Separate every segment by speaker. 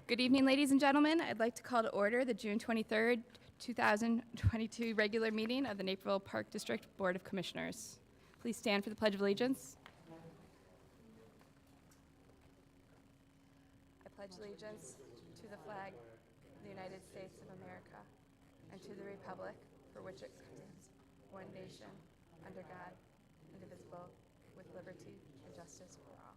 Speaker 1: Good evening, ladies and gentlemen. I'd like to call to order the June 23rd, 2022 regular meeting of the Naperville Park District Board of Commissioners. Please stand for the Pledge of Allegiance. I pledge allegiance to the flag of the United States of America and to the republic for which it stands, one nation, under God, indivisible, with liberty and justice for all.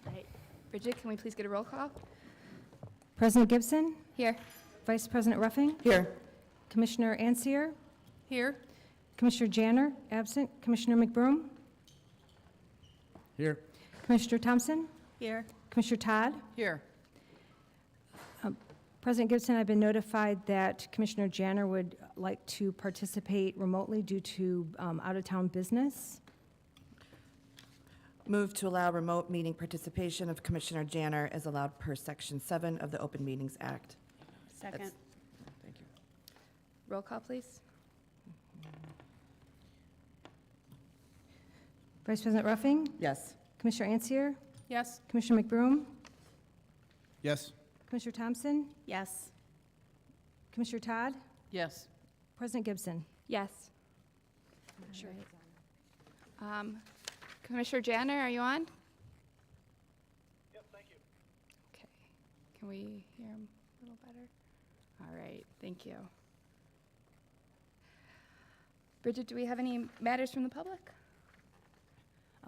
Speaker 1: All right. Bridget, can we please get a roll call?
Speaker 2: President Gibson?
Speaker 1: Here.
Speaker 2: Vice President Ruffing?
Speaker 3: Here.
Speaker 2: Commissioner Ansier?
Speaker 1: Here.
Speaker 2: Commissioner Janner? Absent. Commissioner McBroom?
Speaker 3: Here.
Speaker 2: Commissioner Thompson?
Speaker 1: Here.
Speaker 2: Commissioner Todd?
Speaker 3: Here.
Speaker 2: President Gibson, I've been notified that Commissioner Janner would like to participate remotely due to out-of-town business.
Speaker 3: Move to allow remote meeting participation of Commissioner Janner as allowed per Section 7 of the Open Meetings Act.
Speaker 1: Second.
Speaker 3: Thank you.
Speaker 1: Roll call, please.
Speaker 2: Vice President Ruffing?
Speaker 3: Yes.
Speaker 2: Commissioner Ansier?
Speaker 1: Yes.
Speaker 2: Commissioner McBroom?
Speaker 4: Yes.
Speaker 2: Commissioner Thompson?
Speaker 1: Yes.
Speaker 2: Commissioner Todd?
Speaker 3: Yes.
Speaker 2: President Gibson?
Speaker 1: Yes. Sure. Commissioner Janner, are you on?
Speaker 4: Yep, thank you.
Speaker 1: Okay. Can we hear him a little better? All right. Thank you. Bridget, do we have any matters from the public?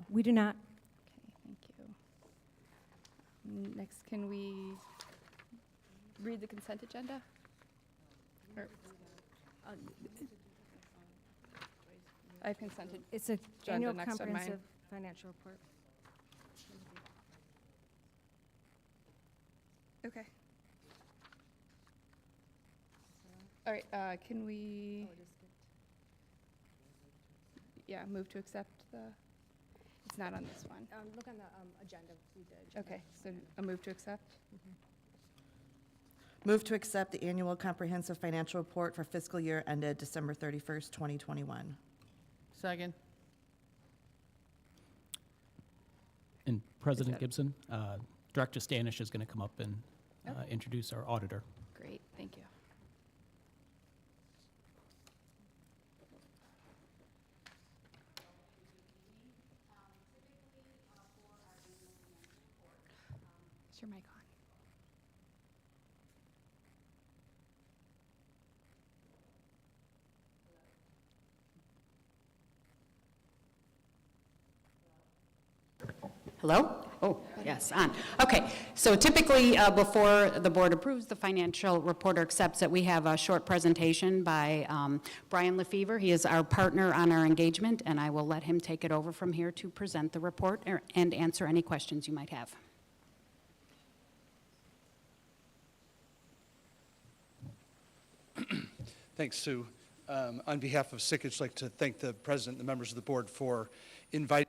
Speaker 2: We do not.
Speaker 1: Okay, thank you. Next, can we read the consent agenda? Or, I've consented.
Speaker 2: It's a
Speaker 1: Agenda
Speaker 2: annual
Speaker 1: next on mine.
Speaker 2: comprehensive financial report.
Speaker 1: Okay. All right, can we, yeah, move to accept the, it's not on this one.
Speaker 2: Look on the agenda.
Speaker 1: Okay, so a move to accept?
Speaker 3: Move to accept the annual comprehensive financial report for fiscal year ended December 31st, 2021.
Speaker 5: Second.
Speaker 6: And President
Speaker 1: that-
Speaker 6: Gibson, Director Stanish is going to come up and introduce our auditor.
Speaker 1: Great, thank you. Is your mic on?
Speaker 7: Hello? Oh, yes, on. Okay, so typically, before the board approves the financial report or accepts it, we have a short presentation by Brian Lefevre. He is our partner on our engagement, and I will let him take it over from here to present the report and answer any questions you might have.
Speaker 4: Thanks, Sue. On behalf of SIC, I'd just like to thank the president and the members of the board for inviting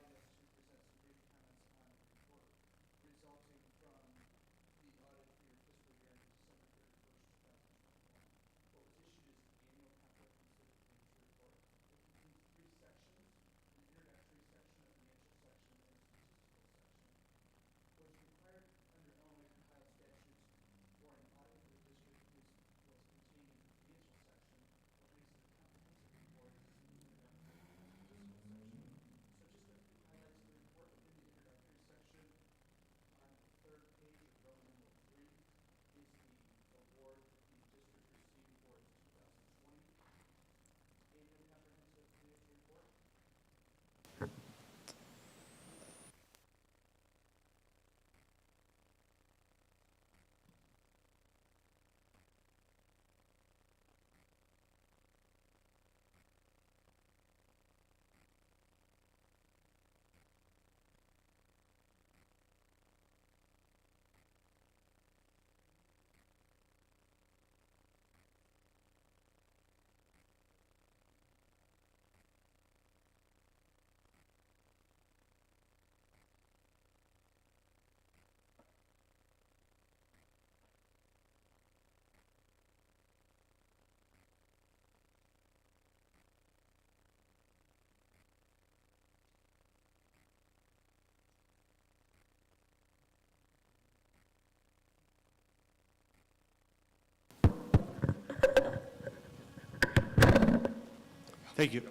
Speaker 4: Thank you.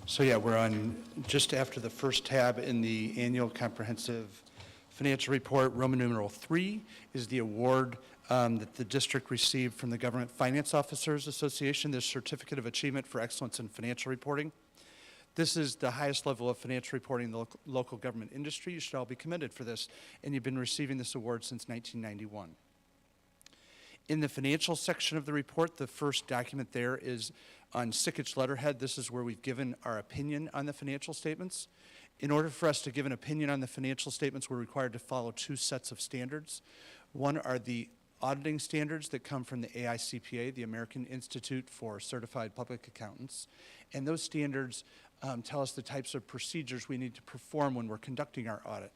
Speaker 4: So yeah, we're on just after the first tab in the annual comprehensive financial report. Roman numeral 3 is the award that the district received from the Government Finance Officers Association, the Certificate of Achievement for Excellence in Financial Reporting. This is the highest level of financial reporting in the local government industry. You should all be commended for this, and you've been receiving this award since 1991. In the financial section of the report, the first document there is on Sickich letterhead. This is where we've given our opinion on the financial statements. In order for us to give an opinion on the financial statements, we're required to follow two sets of standards. One are the auditing standards that come from the AICPA, the American Institute for Certified Public Accountants. And those standards tell us the types of procedures we need to perform when we're conducting our audit.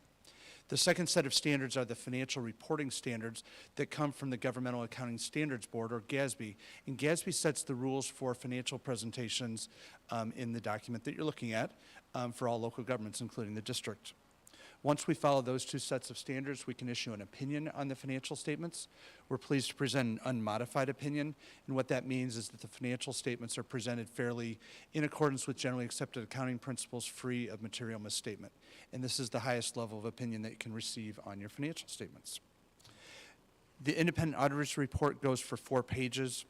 Speaker 4: The second set of standards are the financial reporting standards that come from the Governmental Accounting Standards Board, or GASB. And GASB sets the rules for financial presentations in the document that you're looking at for all local governments, including the district. Once we follow those two sets of standards, we can issue an opinion on the financial statements. We're pleased to present an unmodified opinion, and what that means is that the financial statements are presented fairly in accordance with generally accepted accounting principles, free of material misstatement. And this is the highest level of opinion that you can receive on your financial statements. The independent auditor's report goes for 4 pages.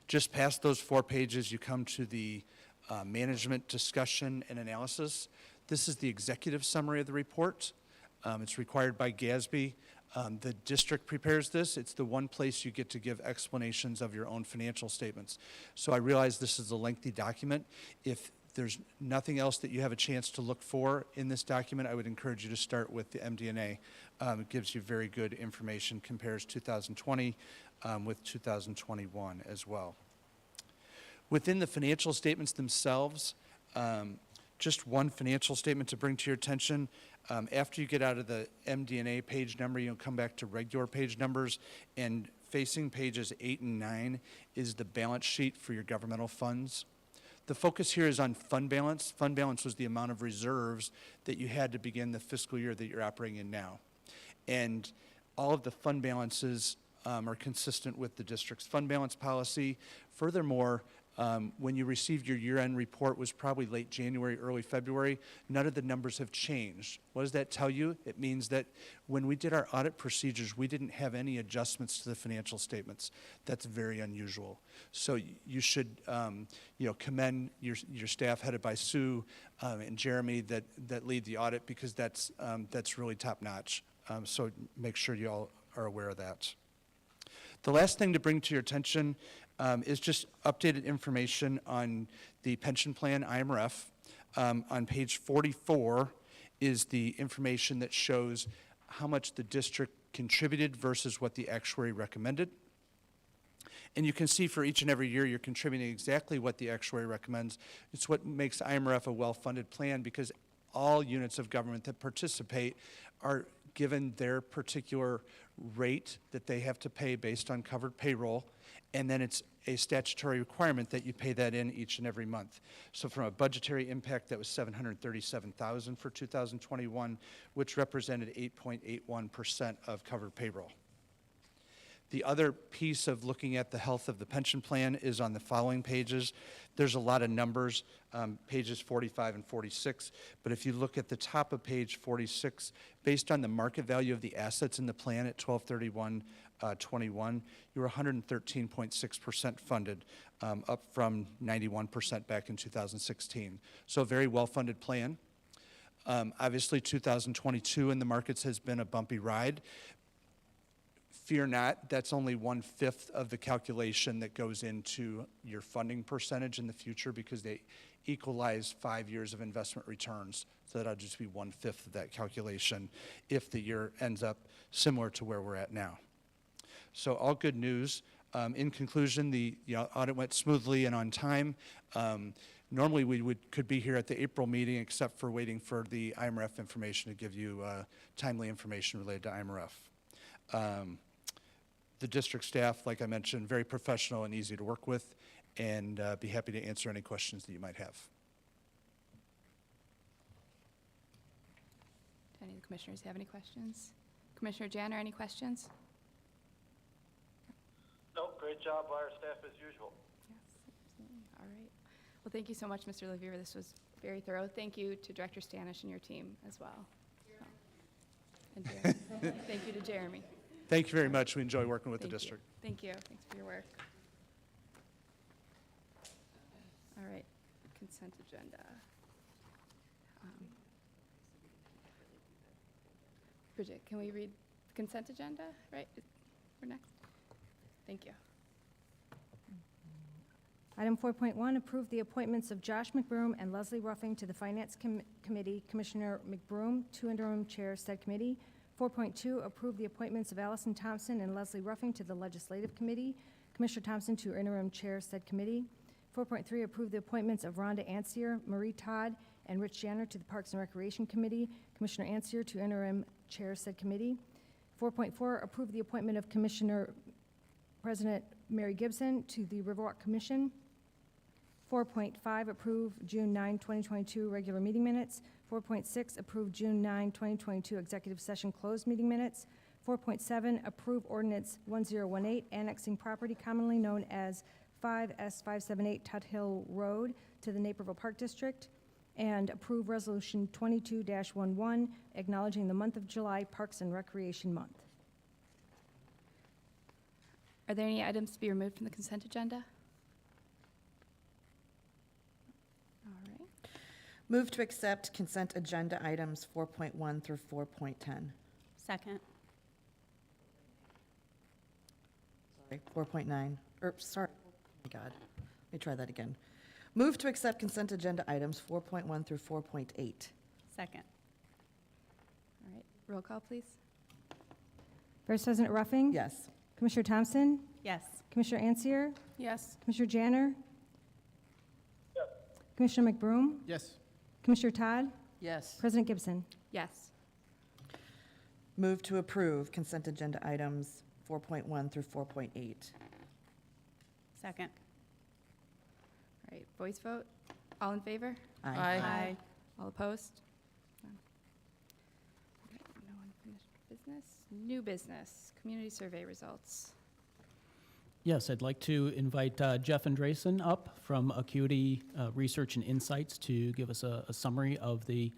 Speaker 4: Just past those 4 pages, you come to the management discussion and analysis. This is the executive summary of the report. It's required by GASB. The district prepares this. It's the one place you get to give explanations of your own financial statements. So I realize this is a lengthy document. If there's nothing else that you have a chance to look for in this document, I would encourage you to start with the MD&A. It gives you very good information, compares 2020 with 2021 as well. Within the financial statements themselves, just one financial statement to bring to your attention. After you get out of the MD&A page number, you'll come back to regular page numbers, and facing pages 8 and 9 is the balance sheet for your governmental funds. The focus here is on fund balance. Fund balance was the amount of reserves that you had to begin the fiscal year that you're operating in now. And all of the fund balances are consistent with the district's fund balance policy. Furthermore, when you received your year-end report was probably late January, early February. None of the numbers have changed. What does that tell you? It means that when we did our audit procedures, we didn't have any adjustments to the financial statements. That's very unusual. So you should commend your staff headed by Sue and Jeremy that lead the audit, because that's really top-notch. So make sure you all are aware of that. The last thing to bring to your attention is just updated information on the pension plan, Imref. On page 44 is the information that shows how much the district contributed versus what the actuary recommended. And you can see for each and every year you're contributing exactly what the actuary recommends. It's what makes Imref a well-funded plan, because all units of government that participate are given their particular rate that they have to pay based on covered payroll, and then it's a statutory requirement that you pay that in each and every month. So from a budgetary impact, that was $737,000 for 2021, which represented 8.81% of covered payroll. The other piece of looking at the health of the pension plan is on the following pages. There's a lot of numbers, pages 45 and 46, but if you look at the top of page 46, based on the market value of the assets in the plan at 12/31/21, you were 113.6% funded, up from 91% back in 2016. So a very well-funded plan. Obviously, 2022 in the markets has been a bumpy ride. Fear not, that's only 1/5 of the calculation that goes into your funding percentage in the future, because they equalize 5 years of investment returns. So that'll just be 1/5 of that calculation if the year ends up similar to where we're at now. So all good news. In conclusion, the audit went smoothly and on time. Normally we could be here at the April meeting, except for waiting for the Imref information to give you timely information related to Imref. The district staff, like I mentioned, very professional and easy to work with, and be happy to answer any questions that you might have.
Speaker 1: Do any of the commissioners have any questions? Commissioner Janner, any questions?
Speaker 5: Nope, great job by our staff as usual.
Speaker 1: Yes. All right. Well, thank you so much, Mr. Lefevre. This was very thorough. Thank you to Director Stanish and your team as well. And Jeremy. Thank you to Jeremy.
Speaker 4: Thank you very much. We enjoy working with the
Speaker 1: Thank you.
Speaker 4: district.
Speaker 1: Thank you. Thanks for your work. All right, consent agenda. Bridget, can we read the consent agenda, right? We're next. Thank you.
Speaker 2: Item 4.1, approve the appointments of Josh McBroom and Leslie Ruffing to the Finance Committee. Commissioner McBroom, 2 interim chairs, said committee. 4.2, approve the appointments of Allison Thompson and Leslie Ruffing to the Legislative Committee. Commissioner Thompson, 2 interim chairs, said committee. 4.3, approve the appointments of Rhonda Ansier, Marie Todd, and Rich Janner to the Parks and Recreation Committee. Commissioner Ansier, 2 interim chairs, said committee. 4.4, approve the appointment of Commissioner President Mary Gibson to the Riverwalk Commission. 4.5, approve June 9, 2022 regular meeting minutes. 4.6, approve June 9, 2022 executive session closed meeting minutes. 4.7, approve ordinance 1018, annexing property commonly known as 5S578 Tut Hill Road to the Naperville Park District. And approve resolution 22-11, acknowledging the month of July Parks and Recreation Month.
Speaker 1: Are there any items to be removed from the consent agenda? All right.
Speaker 3: Move to accept consent agenda items 4.1 through 4.10.
Speaker 7: Second.
Speaker 3: Sorry, 4.9, sorry, oh my God. Let me try that again. Move to accept consent agenda items 4.1 through 4.8.
Speaker 7: Second.
Speaker 1: All right. Roll call, please.
Speaker 2: Vice President Ruffing?
Speaker 3: Yes.
Speaker 2: Commissioner Thompson?
Speaker 7: Yes.
Speaker 2: Commissioner Ansier?
Speaker 1: Yes.
Speaker 2: Commissioner Janner? Yes. Commissioner McBroom?
Speaker 6: Yes.
Speaker 2: Commissioner Todd?
Speaker 3: Yes.
Speaker 2: President Gibson?
Speaker 1: Yes.
Speaker 3: Move to approve consent agenda items 4.1 through 4.8.
Speaker 7: Second.
Speaker 1: All right. Voice vote. All in favor?
Speaker 7: Aye.
Speaker 1: All opposed? None. Okay, no unfinished business. New business, community survey results.
Speaker 6: Yes, I'd like to invite Jeff Andresen up from Acuity Research and Insights to give us a summary of the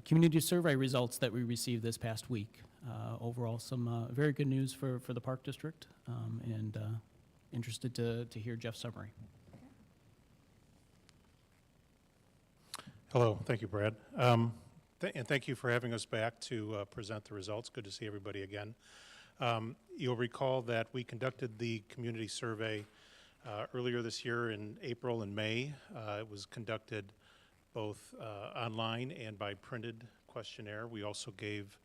Speaker 6: community survey results that we received this past week. Overall, some very good news for the Park District, and interested to hear Jeff's summary.
Speaker 5: Hello, thank you, Brad. And thank you for having us back to present the results. Good to see everybody again. You'll recall that we conducted the community survey earlier this year in April and May. It was conducted both online and by printed questionnaire. We also gave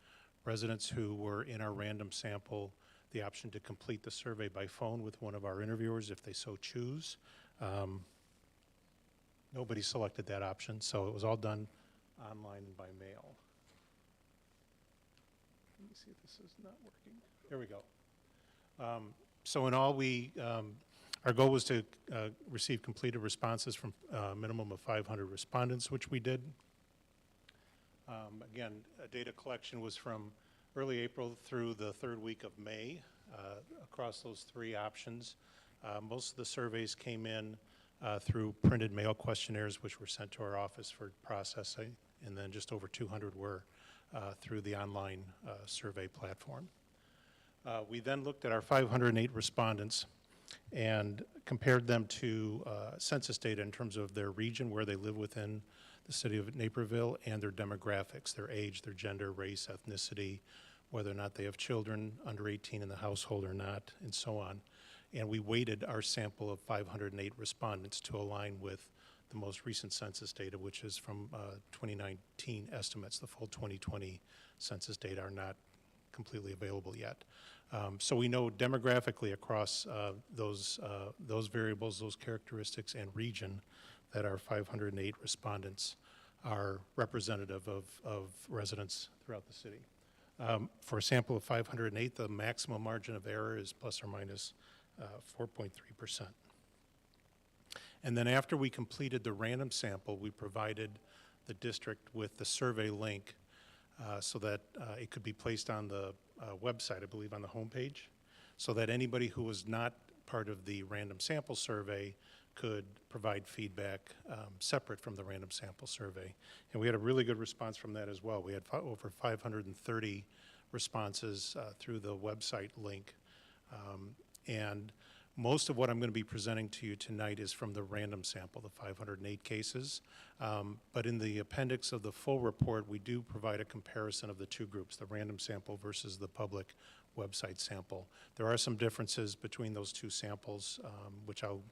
Speaker 5: residents who were in our random sample the option to complete the survey by phone with one of our interviewers if they so choose. Nobody selected that option, so it was all done online and by mail. Let me see if this is not working. There we go. So in all, our goal was to receive completed responses from a minimum of 500 respondents, which we did. Again, data collection was from early April through the 3rd week of May across those 3 options. Most of the surveys came in through printed mail questionnaires, which were sent to our office for processing, and then just over 200 were through the online survey platform. We then looked at our 508 respondents and compared them to census data in terms of their region, where they live within the city of Naperville, and their demographics, their age, their gender, race, ethnicity, whether or not they have children under 18 in the household or not, and so on. And we weighted our sample of 508 respondents to align with the most recent census data, which is from 2019 estimates. The full 2020 census data are not completely available yet. So we know demographically across those variables, those characteristics, and region, that our 508 respondents are representative of residents throughout the city. For a sample of 508, the maximum margin of error is plus or minus 4.3%. And then after we completed the random sample, we provided the district with the survey link so that it could be placed on the website, I believe on the homepage, so that anybody who was not part of the random sample survey could provide feedback separate from the random sample survey. And we had a really good response from that as well. We had over 530 responses through the website link. And most of what I'm going to be presenting to you tonight is from the random sample, the 508 cases. But in the appendix of the full report, we do provide a comparison of the two groups, the random sample versus the public website sample. There are some differences between those two samples, which I'll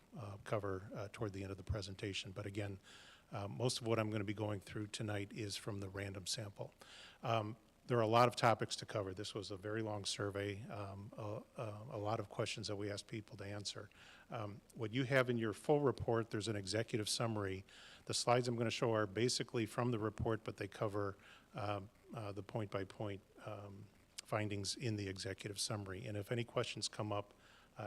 Speaker 5: cover toward the end of the presentation. But again, most of what I'm going to be going through tonight is from the random sample. There are a lot of topics to cover. This was a very long survey, a lot of questions that we asked people to answer. What you have in your full report, there's an executive summary. The slides I'm going to show are basically from the report, but they cover the point-by-point findings in the executive summary. And if any questions come up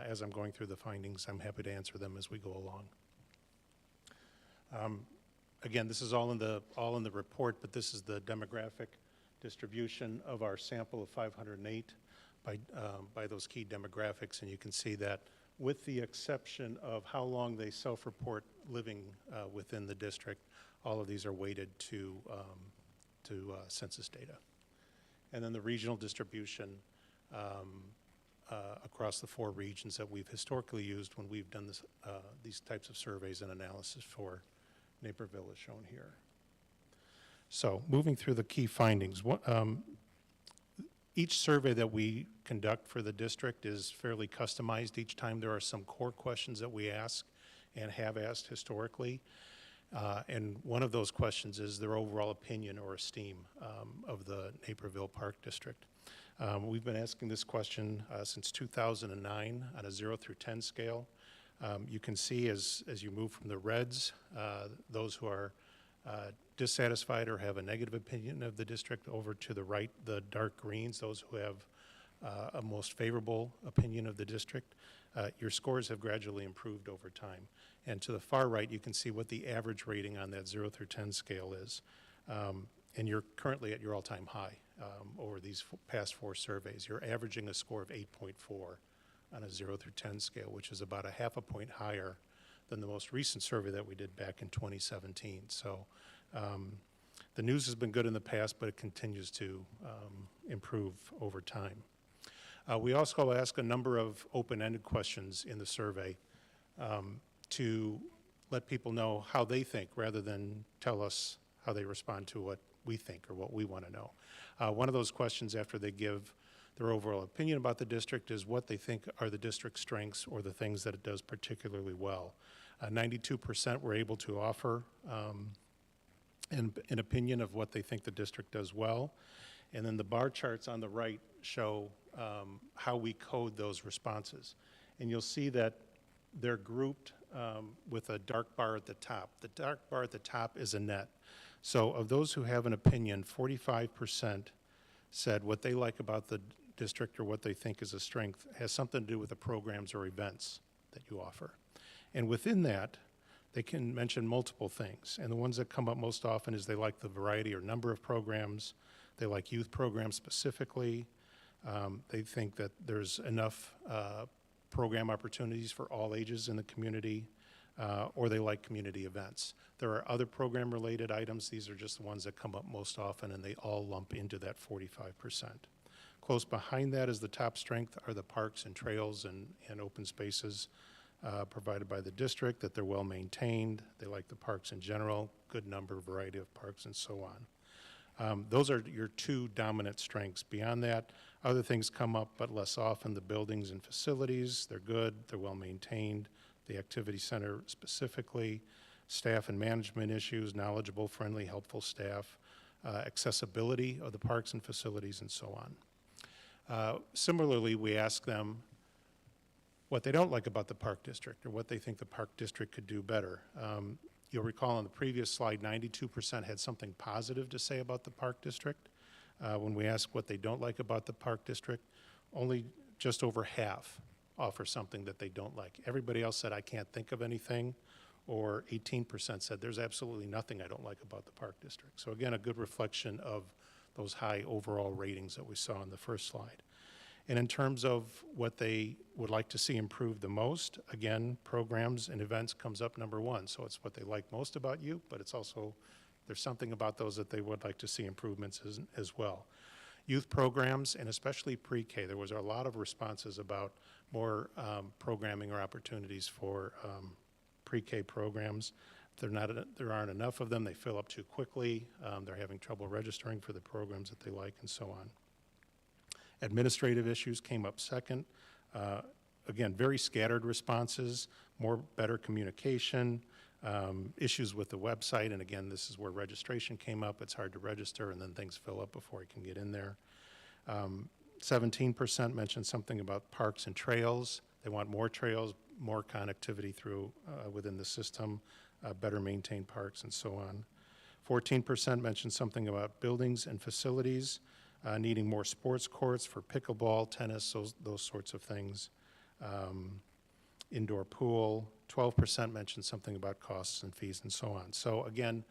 Speaker 5: as I'm going through the findings, I'm happy to answer them as we go along. Again, this is all in the report, but this is the demographic distribution of our sample of 508 by those key demographics, and you can see that with the exception of how long they self-report living within the district, all of these are weighted to census data. And then the regional distribution across the 4 regions that we've historically used when we've done this, these types of surveys and analysis for Naperville is shown here. So moving through the key findings, each survey that we conduct for the district is fairly customized. Each time there are some core questions that we ask and have asked historically. And one of those questions is their overall opinion or esteem of the Naperville Park District. We've been asking this question since 2009 on a 0 through 10 scale. You can see as you move from the reds, those who are dissatisfied or have a negative opinion of the district, over to the right, the dark greens, those who have a most favorable opinion of the district. Your scores have gradually improved over time. And to the far right, you can see what the average rating on that 0 through 10 scale is. And you're currently at your all-time high over these past 4 surveys. You're averaging a score of 8.4 on a 0 through 10 scale, which is about a half a point higher than the most recent survey that we did back in 2017. So the news has been good in the past, but it continues to improve over time. We also ask a number of open-ended questions in the survey to let people know how they think rather than tell us how they respond to what we think or what we want to know. One of those questions after they give their overall opinion about the district is what they think are the district's strengths or the things that it does particularly well. 92% were able to offer an opinion of what they think the district does well. And then the bar charts on the right show how we code those responses. And you'll see that they're grouped with a dark bar at the top. The dark bar at the top is a net. So of those who have an opinion, 45% said what they like about the district or what they think is a strength has something to do with the programs or events that you offer. And within that, they can mention multiple things. And the ones that come up most often is they like the variety or number of programs. They like youth programs specifically. They think that there's enough program opportunities for all ages in the community, or they like community events. There are other program-related items. These are just the ones that come up most often, and they all lump into that 45%. Close behind that is the top strength are the parks and trails and open spaces provided by the district, that they're well maintained. They like the parks in general, good number, variety of parks, and so on. Those are your 2 dominant strengths. Beyond that, other things come up, but less often. The buildings and facilities, they're good, they're well maintained. The activity center specifically, staff and management issues, knowledgeable, friendly, helpful staff, accessibility of the parks and facilities, and so on. Similarly, we ask them what they don't like about the park district or what they think the park district could do better. You'll recall on the previous slide, 92% had something positive to say about the park district. When we ask what they don't like about the park district, only just over half offer something that they don't like. Everybody else said, I can't think of anything, or 18% said, there's absolutely nothing I don't like about the park district. So again, a good reflection of those high overall ratings that we saw in the first slide. And in terms of what they would like to see improved the most, again, programs and events comes up number one. So it's what they like most about you, but it's also, there's something about those that they would like to see improvements as well. Youth programs, and especially pre-K, there was a lot of responses about more programming or opportunities for pre-K programs. There aren't enough of them. They fill up too quickly. They're having trouble registering for the programs that they like, and so on. Administrative issues came up second. Again, very scattered responses, better communication, issues with the website, and again, this is where registration came up. It's hard to register, and then things fill up before you can get in there. 17% mentioned something about parks and trails. They want more trails, more connectivity through within the system, better maintained parks, and so on. 14% mentioned something about buildings and facilities, needing more sports courts for pickleball, tennis, those sorts of things. Indoor pool. 12% mentioned something about costs and fees, and so on. So again,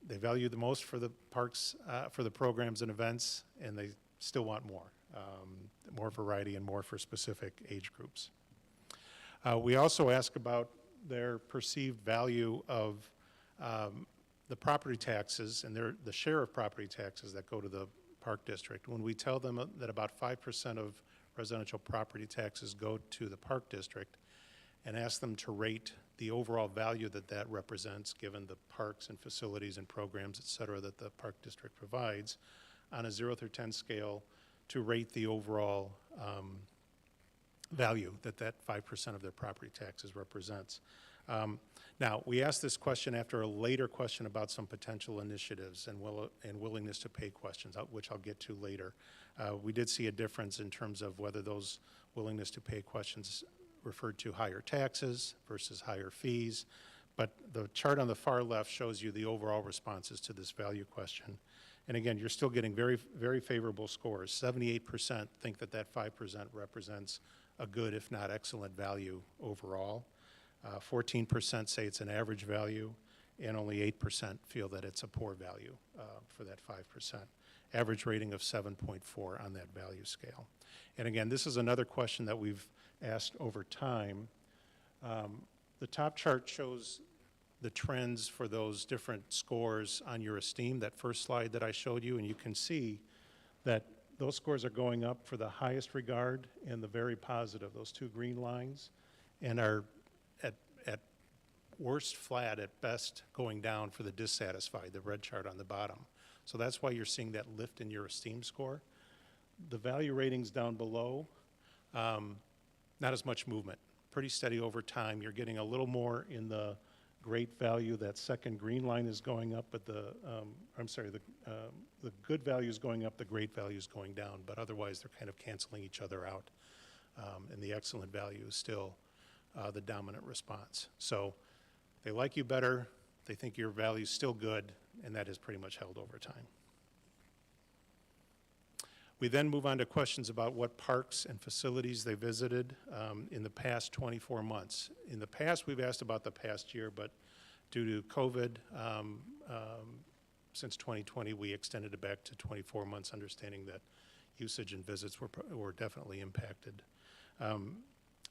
Speaker 5: they value the most for the parks, for the programs and events, and they still want more variety and more for specific age groups. We also ask about their perceived value of the property taxes and the share of property taxes that go to the park district. When we tell them that about 5% of residential property taxes go to the park district, and ask them to rate the overall value that represents, given the parks and facilities and programs, et cetera, that the park district provides, on a 0 through 10 scale, to rate the overall value that 5% of their property taxes represents. Now, we asked this question after a later question about some potential initiatives and willingness to pay questions, which I'll get to later. We did see a difference in terms of whether those willingness to pay questions referred to higher taxes versus higher fees, but the chart on the far left shows you the overall responses to this value question. And again, you're still getting very, very favorable scores. 78% think that 5% represents a good, if not excellent, value overall. 14% say it's an average value, and only 8% feel that it's a poor value for that 5%. Average rating of 7.4 on that value scale. And again, this is another question that we've asked over time. The top chart shows the trends for those different scores on your Esteem, that first slide that I showed you, and you can see that those scores are going up for the highest regard and the very positive, those two green lines, and are at worst flat, at best going down for the dissatisfied, the red chart on the bottom. So that's why you're seeing that lift in your Esteem score. The value ratings down below, not as much movement, pretty steady over time. You're getting a little more in the great value. That second green line is going up, but the good value is going up, the great value is going down, but otherwise they're kind of canceling each other out. And the excellent value is still the dominant response. So they like you better, they think your value is still good, and that has pretty much held over time. We then move on to questions about what parks and facilities they visited in the past 24 months. In the past, we've asked about the past year, but due to COVID, since 2020, we extended it back to 24 months, understanding that usage and visits were definitely impacted.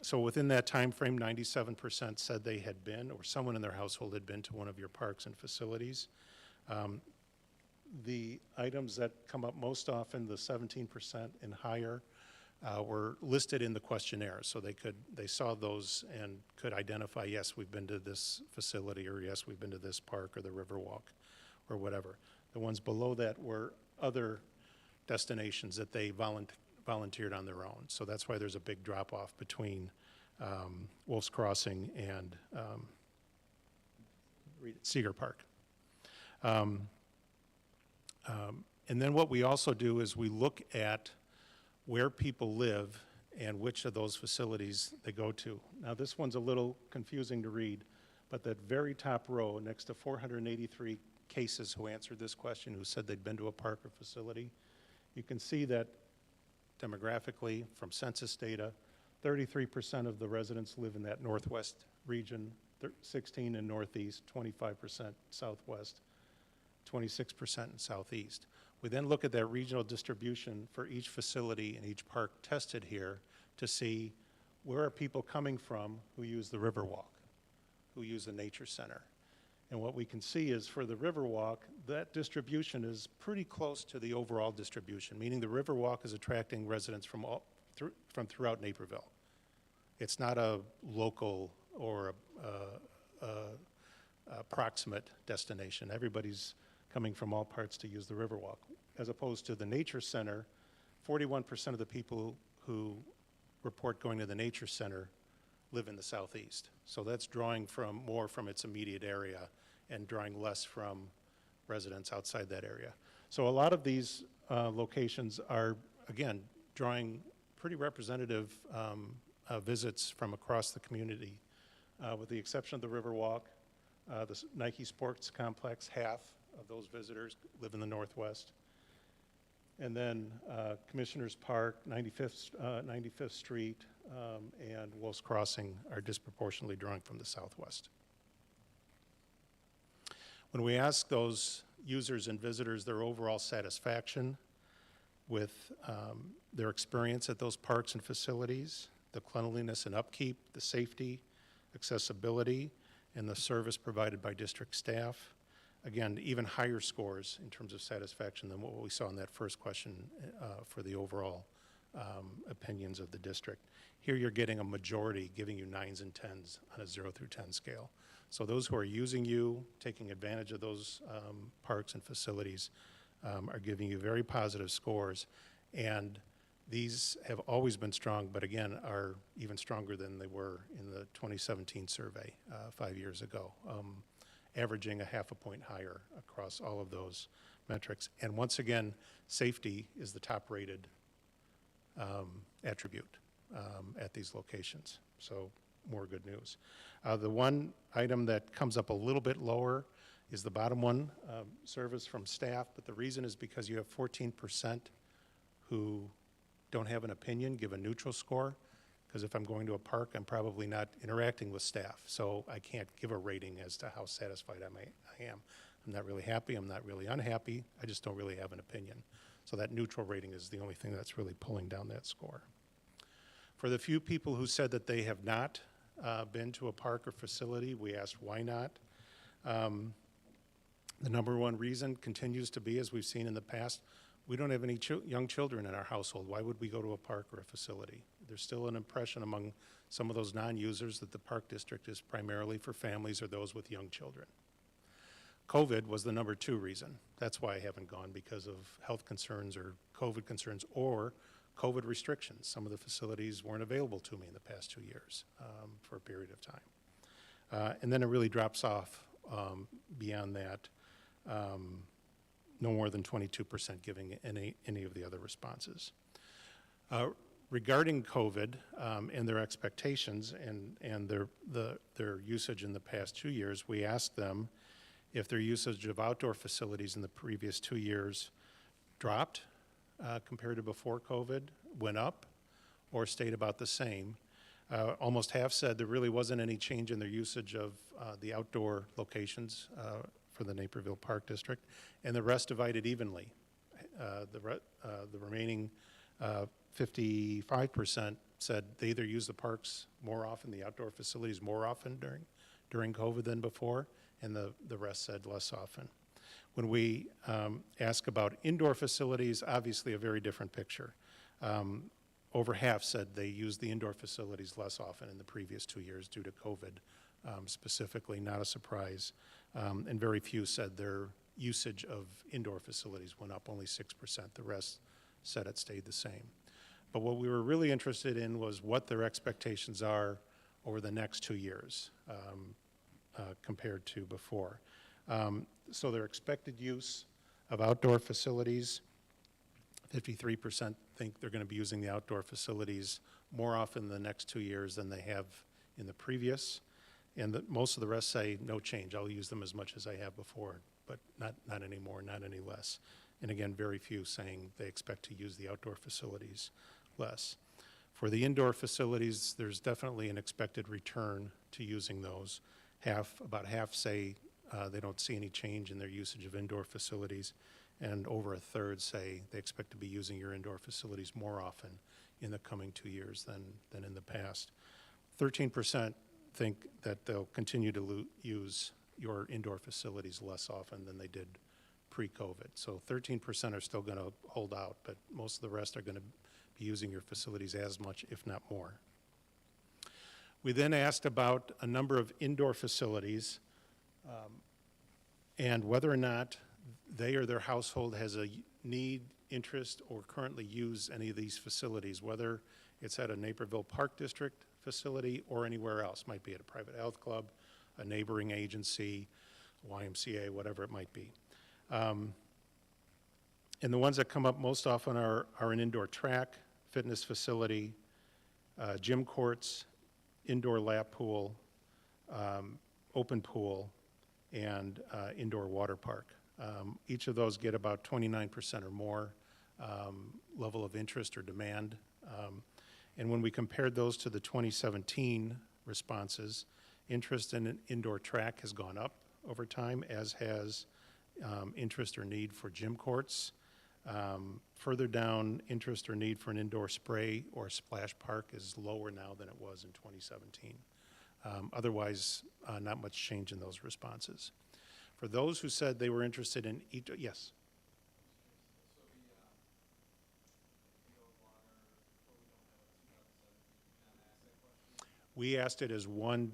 Speaker 5: So within that time frame, 97% said they had been, or someone in their household had been, to one of your parks and facilities. The items that come up most often, the 17% and higher, were listed in the questionnaire. So they saw those and could identify, yes, we've been to this facility, or yes, we've been to this park or the Riverwalk or whatever. The ones below that were other destinations that they volunteered on their own. So that's why there's a big drop off between Wolf's Crossing and Cedar Park. And then what we also do is we look at where people live and which of those facilities they go to. Now this one's a little confusing to read, but that very top row next to 483 cases who answered this question, who said they'd been to a park or facility, you can see that demographically from census data, 33% of the residents live in that northwest region, 16% in northeast, 25% southwest, 26% in southeast. We then look at that regional distribution for each facility and each park tested here to see where are people coming from who use the Riverwalk, who use the Nature Center. And what we can see is for the Riverwalk, that distribution is pretty close to the overall distribution, meaning the Riverwalk is attracting residents from throughout Naperville. It's not a local or a proximate destination. Everybody's coming from all parts to use the Riverwalk. As opposed to the Nature Center, 41% of the people who report going to the Nature Center live in the southeast. So that's drawing more from its immediate area and drawing less from residents outside that area. So a lot of these locations are, again, drawing pretty representative visits from across the community, with the exception of the Riverwalk. The Nike Sports Complex, half of those visitors live in the Northwest. And then Commissioners Park, 95th Street, and Wolf's Crossing are disproportionately drawing from the Southwest. When we ask those users and visitors their overall satisfaction with their experience at those parks and facilities, the cleanliness and upkeep, the safety, accessibility, and the service provided by district staff, again, even higher scores in terms of satisfaction than what we saw in that first question for the overall opinions of the district. Here you're getting a majority giving you 9s and 10s on a 0 through 10 scale. So those who are using you, taking advantage of those parks and facilities are giving you very positive scores. And these have always been strong, but again, are even stronger than they were in the 2017 survey 5 years ago, averaging a half a point higher across all of those metrics. And once again, safety is the top rated attribute at these locations. So more good news. The one item that comes up a little bit lower is the bottom one, service from staff, but the reason is because you have 14% who don't have an opinion, give a neutral score, because if I'm going to a park, I'm probably not interacting with staff, so I can't give a rating as to how satisfied I am. I'm not really happy, I'm not really unhappy, I just don't really have an opinion. So that neutral rating is the only thing that's really pulling down that score. For the few people who said that they have not been to a park or facility, we asked why not. The number one reason continues to be, as we've seen in the past, we don't have any young children in our household. Why would we go to a park or a facility? There's still an impression among some of those non-users that the park district is primarily for families or those with young children. COVID was the number 2 reason. That's why I haven't gone, because of health concerns or COVID concerns or COVID restrictions. Some of the facilities weren't available to me in the past 2 years for a period of time. And then it really drops off beyond that. No more than 22% giving any of the other responses. Regarding COVID and their expectations and their usage in the past 2 years, we asked them if their usage of outdoor facilities in the previous 2 years dropped compared to before COVID, went up, or stayed about the same. Almost half said there really wasn't any change in their usage of the outdoor locations for the Naperville Park District, and the rest divided evenly. The remaining 55% said they either use the parks more often, the outdoor facilities more often during COVID than before, and the rest said less often. When we ask about indoor facilities, obviously a very different picture. Over half said they used the indoor facilities less often in the previous 2 years due to COVID, specifically, not a surprise. And very few said their usage of indoor facilities went up, only 6%. The rest said it stayed the same. But what we were really interested in was what their expectations are over the next 2 years compared to before. So their expected use of outdoor facilities, 53% think they're going to be using the outdoor facilities more often in the next 2 years than they have in the previous. And most of the rest say no change. I'll use them as much as I have before, but not anymore, not any less. And again, very few saying they expect to use the outdoor facilities less. For the indoor facilities, there's definitely an expected return to using those. About half say they don't see any change in their usage of indoor facilities, and over a third say they expect to be using your indoor facilities more often in the coming 2 years than in the past. 13% think that they'll continue to use your indoor facilities less often than they did pre-COVID. So 13% are still going to hold out, but most of the rest are going to be using your facilities as much, if not more. We then asked about a number of indoor facilities and whether or not they or their household has a need, interest, or currently use any of these facilities, whether it's at a Naperville Park District facility or anywhere else. Might be at a private health club, a neighboring agency, YMCA, whatever it might be. And the ones that come up most often are an indoor track, fitness facility, gym courts, indoor lap pool, open pool, and indoor water park. Each of those get about 29% or more level of interest or demand. And when we compared those to the 2017 responses, interest in an indoor track has gone up over time, as has interest or need for gym courts. Further down, interest or need for an indoor spray or splash park is lower now than it was in 2017. Otherwise, not much change in those responses. For those who said they were interested in each, yes? We asked it as one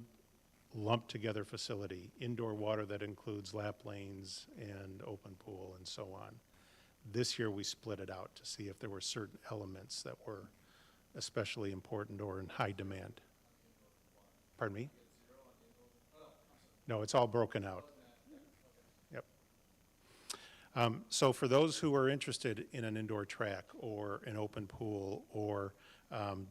Speaker 5: lumped together facility, indoor water that includes lap lanes and open pool and so on. This year we split it out to see if there were certain elements that were especially important or in high demand. Pardon me? No, it's all broken out. Yep. So for those who are interested in an indoor track or an open pool or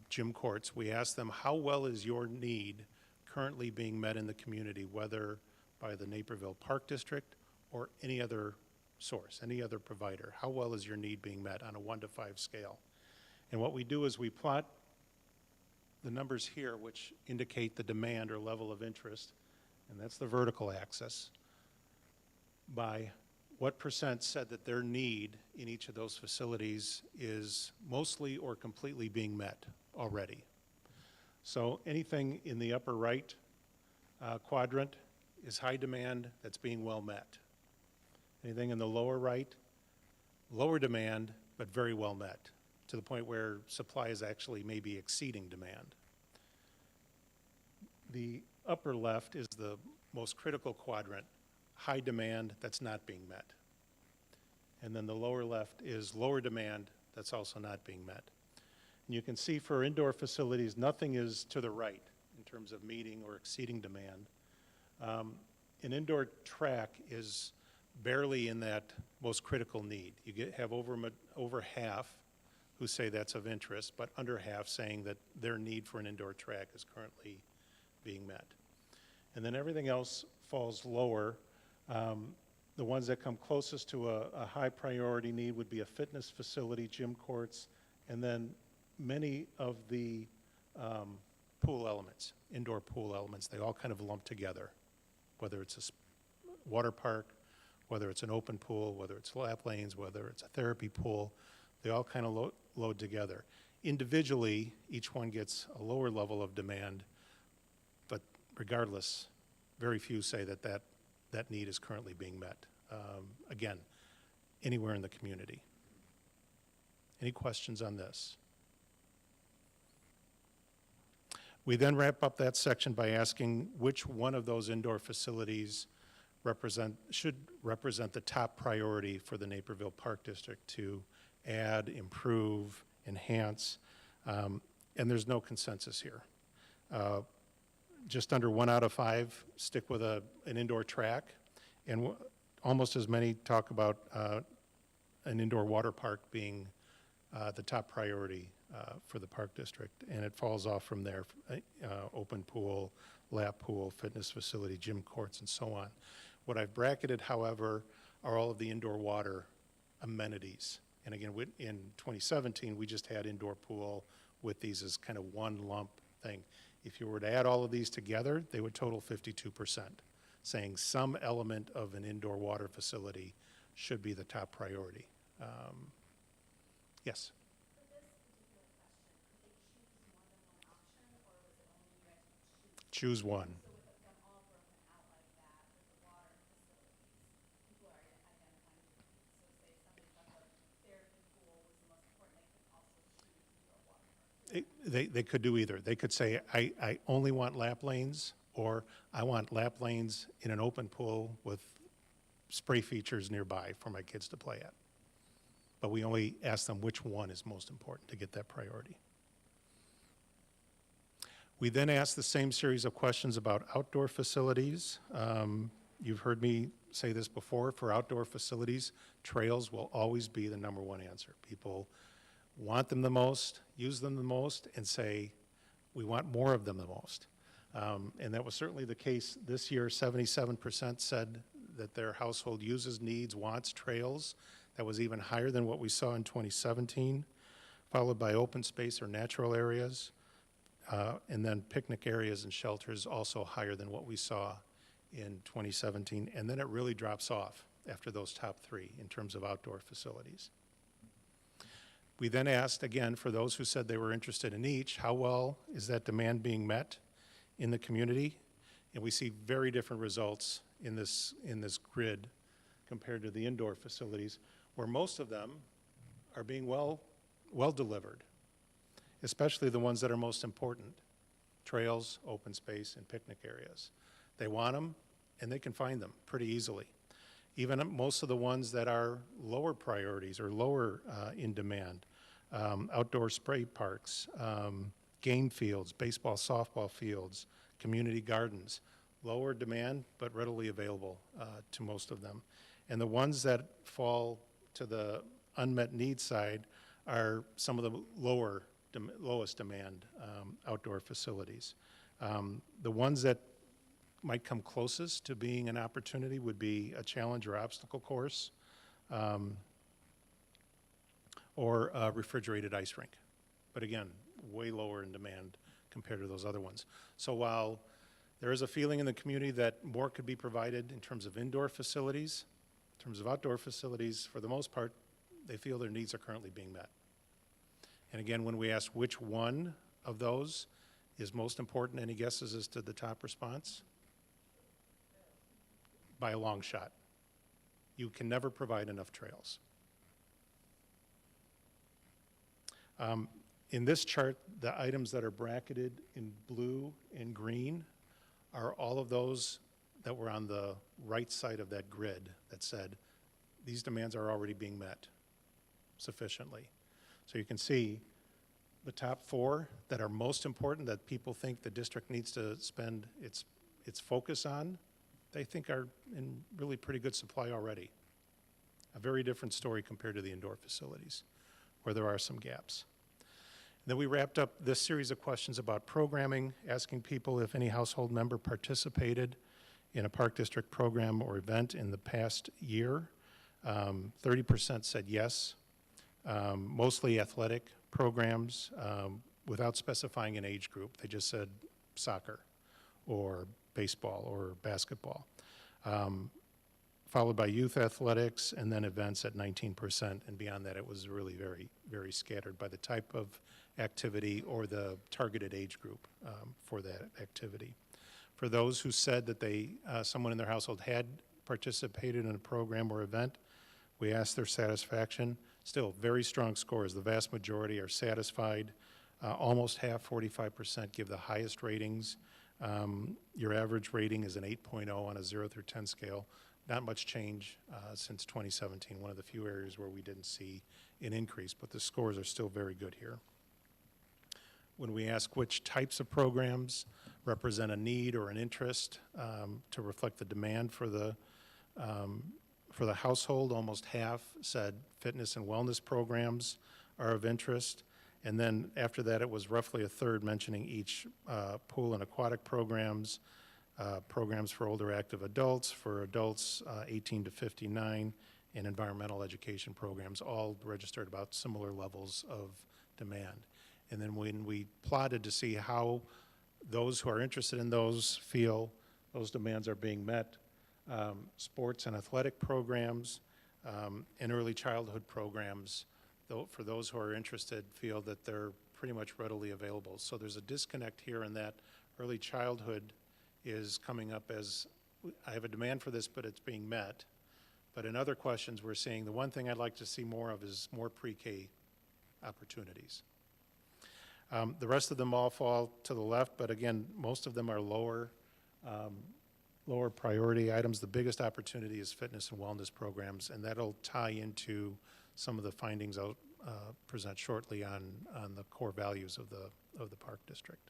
Speaker 5: gym courts, we asked them, how well is your need currently being met in the community, whether by the Naperville Park District or any other source, any other provider? How well is your need being met on a 1 to 5 scale? And what we do is we plot the numbers here, which indicate the demand or level of interest, and that's the vertical axis, by what percent said that their need in each of those facilities is mostly or completely being met already. So anything in the upper right quadrant is high demand that's being well met. Anything in the lower right, lower demand, but very well met, to the point where supply is actually maybe exceeding demand. The upper left is the most critical quadrant, high demand that's not being met. And then the lower left is lower demand that's also not being met. And you can see for indoor facilities, nothing is to the right in terms of meeting or exceeding demand. An indoor track is barely in that most critical need. You have over half who say that's of interest, but under half saying that their need for an indoor track is currently being met. And then everything else falls lower. The ones that come closest to a high priority need would be a fitness facility, gym courts, and then many of the pool elements, indoor pool elements, they all kind of lump together, whether it's a water park, whether it's an open pool, whether it's lap lanes, whether it's a therapy pool, they all kind of load together. Individually, each one gets a lower level of demand, but regardless, very few say that need is currently being met. Again, anywhere in the community. Any questions on this? We then wrap up that section by asking which one of those indoor facilities should represent the top priority for the Naperville Park District to add, improve, enhance, and there's no consensus here. Just under 1 out of 5 stick with an indoor track, and almost as many talk about an indoor water park being the top priority for the park district, and it falls off from there, open pool, lap pool, fitness facility, gym courts, and so on. What I've bracketed, however, are all of the indoor water amenities. And again, in 2017, we just had indoor pool with these as kind of one lump thing. If you were to add all of these together, they would total 52%, saying some element of an indoor water facility should be the top priority. Yes? Choose one. They could do either. They could say, I only want lap lanes, or I want lap lanes in an open pool with spray features nearby for my kids to play at. But we only ask them which one is most important to get that priority. We then ask the same series of questions about outdoor facilities. You've heard me say this before. For outdoor facilities, trails will always be the number one answer. People want them the most, use them the most, and say, we want more of them the most. And that was certainly the case this year. 77% said that their household uses, needs, wants trails. That was even higher than what we saw in 2017, followed by open space or natural areas, and then picnic areas and shelters, also higher than what we saw in 2017. And then it really drops off after those top three in terms of outdoor facilities. We then asked, again, for those who said they were interested in each, how well is that demand being met in the community? And we see very different results in this grid compared to the indoor facilities, where most of them are being well delivered, especially the ones that are most important: trails, open space, and picnic areas. They want them, and they can find them pretty easily. Even most of the ones that are lower priorities or lower in demand, outdoor spray parks, game fields, baseball, softball fields, community gardens, lower demand but readily available to most of them. And the ones that fall to the unmet needs side are some of the lowest demand outdoor facilities. The ones that might come closest to being an opportunity would be a challenge or obstacle course, or a refrigerated ice rink. But again, way lower in demand compared to those other ones. So while there is a feeling in the community that more could be provided in terms of indoor facilities, in terms of outdoor facilities, for the most part, they feel their needs are currently being met. And again, when we ask which one of those is most important, any guesses as to the top response? By a long shot. You can never provide enough trails. In this chart, the items that are bracketed in blue and green are all of those that were on the right side of that grid that said these demands are already being met sufficiently. So you can see the top four that are most important, that people think the district needs to spend its focus on, they think are in really pretty good supply already. A very different story compared to the indoor facilities, where there are some gaps. Then we wrapped up this series of questions about programming, asking people if any household member participated in a Park District program or event in the past year. 30% said yes, mostly athletic programs, without specifying an age group. They just said soccer or baseball or basketball, followed by youth athletics, and then events at 19%, and beyond that it was really very, very scattered by the type of activity or the targeted age group for that activity. For those who said that someone in their household had participated in a program or event, we asked their satisfaction. Still very strong scores. The vast majority are satisfied. Almost half, 45%, give the highest ratings. Your average rating is an 8.0 on a 0 through 10 scale. Not much change since 2017, one of the few areas where we didn't see an increase, but the scores are still very good here. When we ask which types of programs represent a need or an interest to reflect the demand for the household, almost half said fitness and wellness programs are of interest. And then after that, it was roughly a third mentioning each pool and aquatic programs, programs for older active adults, for adults 18 to 59, and environmental education programs, all registered about similar levels of demand. And then when we plotted to see how those who are interested in those feel those demands are being met, sports and athletic programs and early childhood programs, though, for those who are interested, feel that they're pretty much readily available. So there's a disconnect here in that early childhood is coming up as, I have a demand for this, but it's being met. But in other questions, we're seeing the one thing I'd like to see more of is more pre-K opportunities. The rest of them all fall to the left, but again, most of them are lower priority items. The biggest opportunity is fitness and wellness programs, and that'll tie into some of the findings I'll present shortly on the core values of the park district.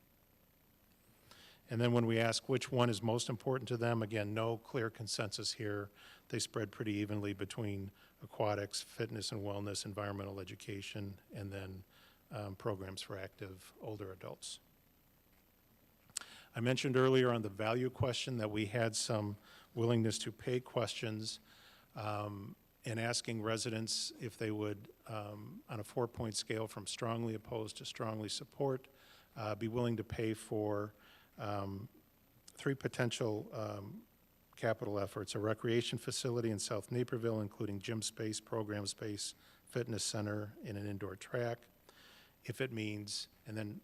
Speaker 5: And then when we ask which one is most important to them, again, no clear consensus here. They spread pretty evenly between aquatics, fitness and wellness, environmental education, and then programs for active older adults. I mentioned earlier on the value question that we had some willingness to pay questions and asking residents if they would, on a 4-point scale from strongly opposed to strongly support, be willing to pay for 3 potential capital efforts: a recreation facility in South Naperville, including gym space, program space, fitness center, and an indoor track. If it means, and then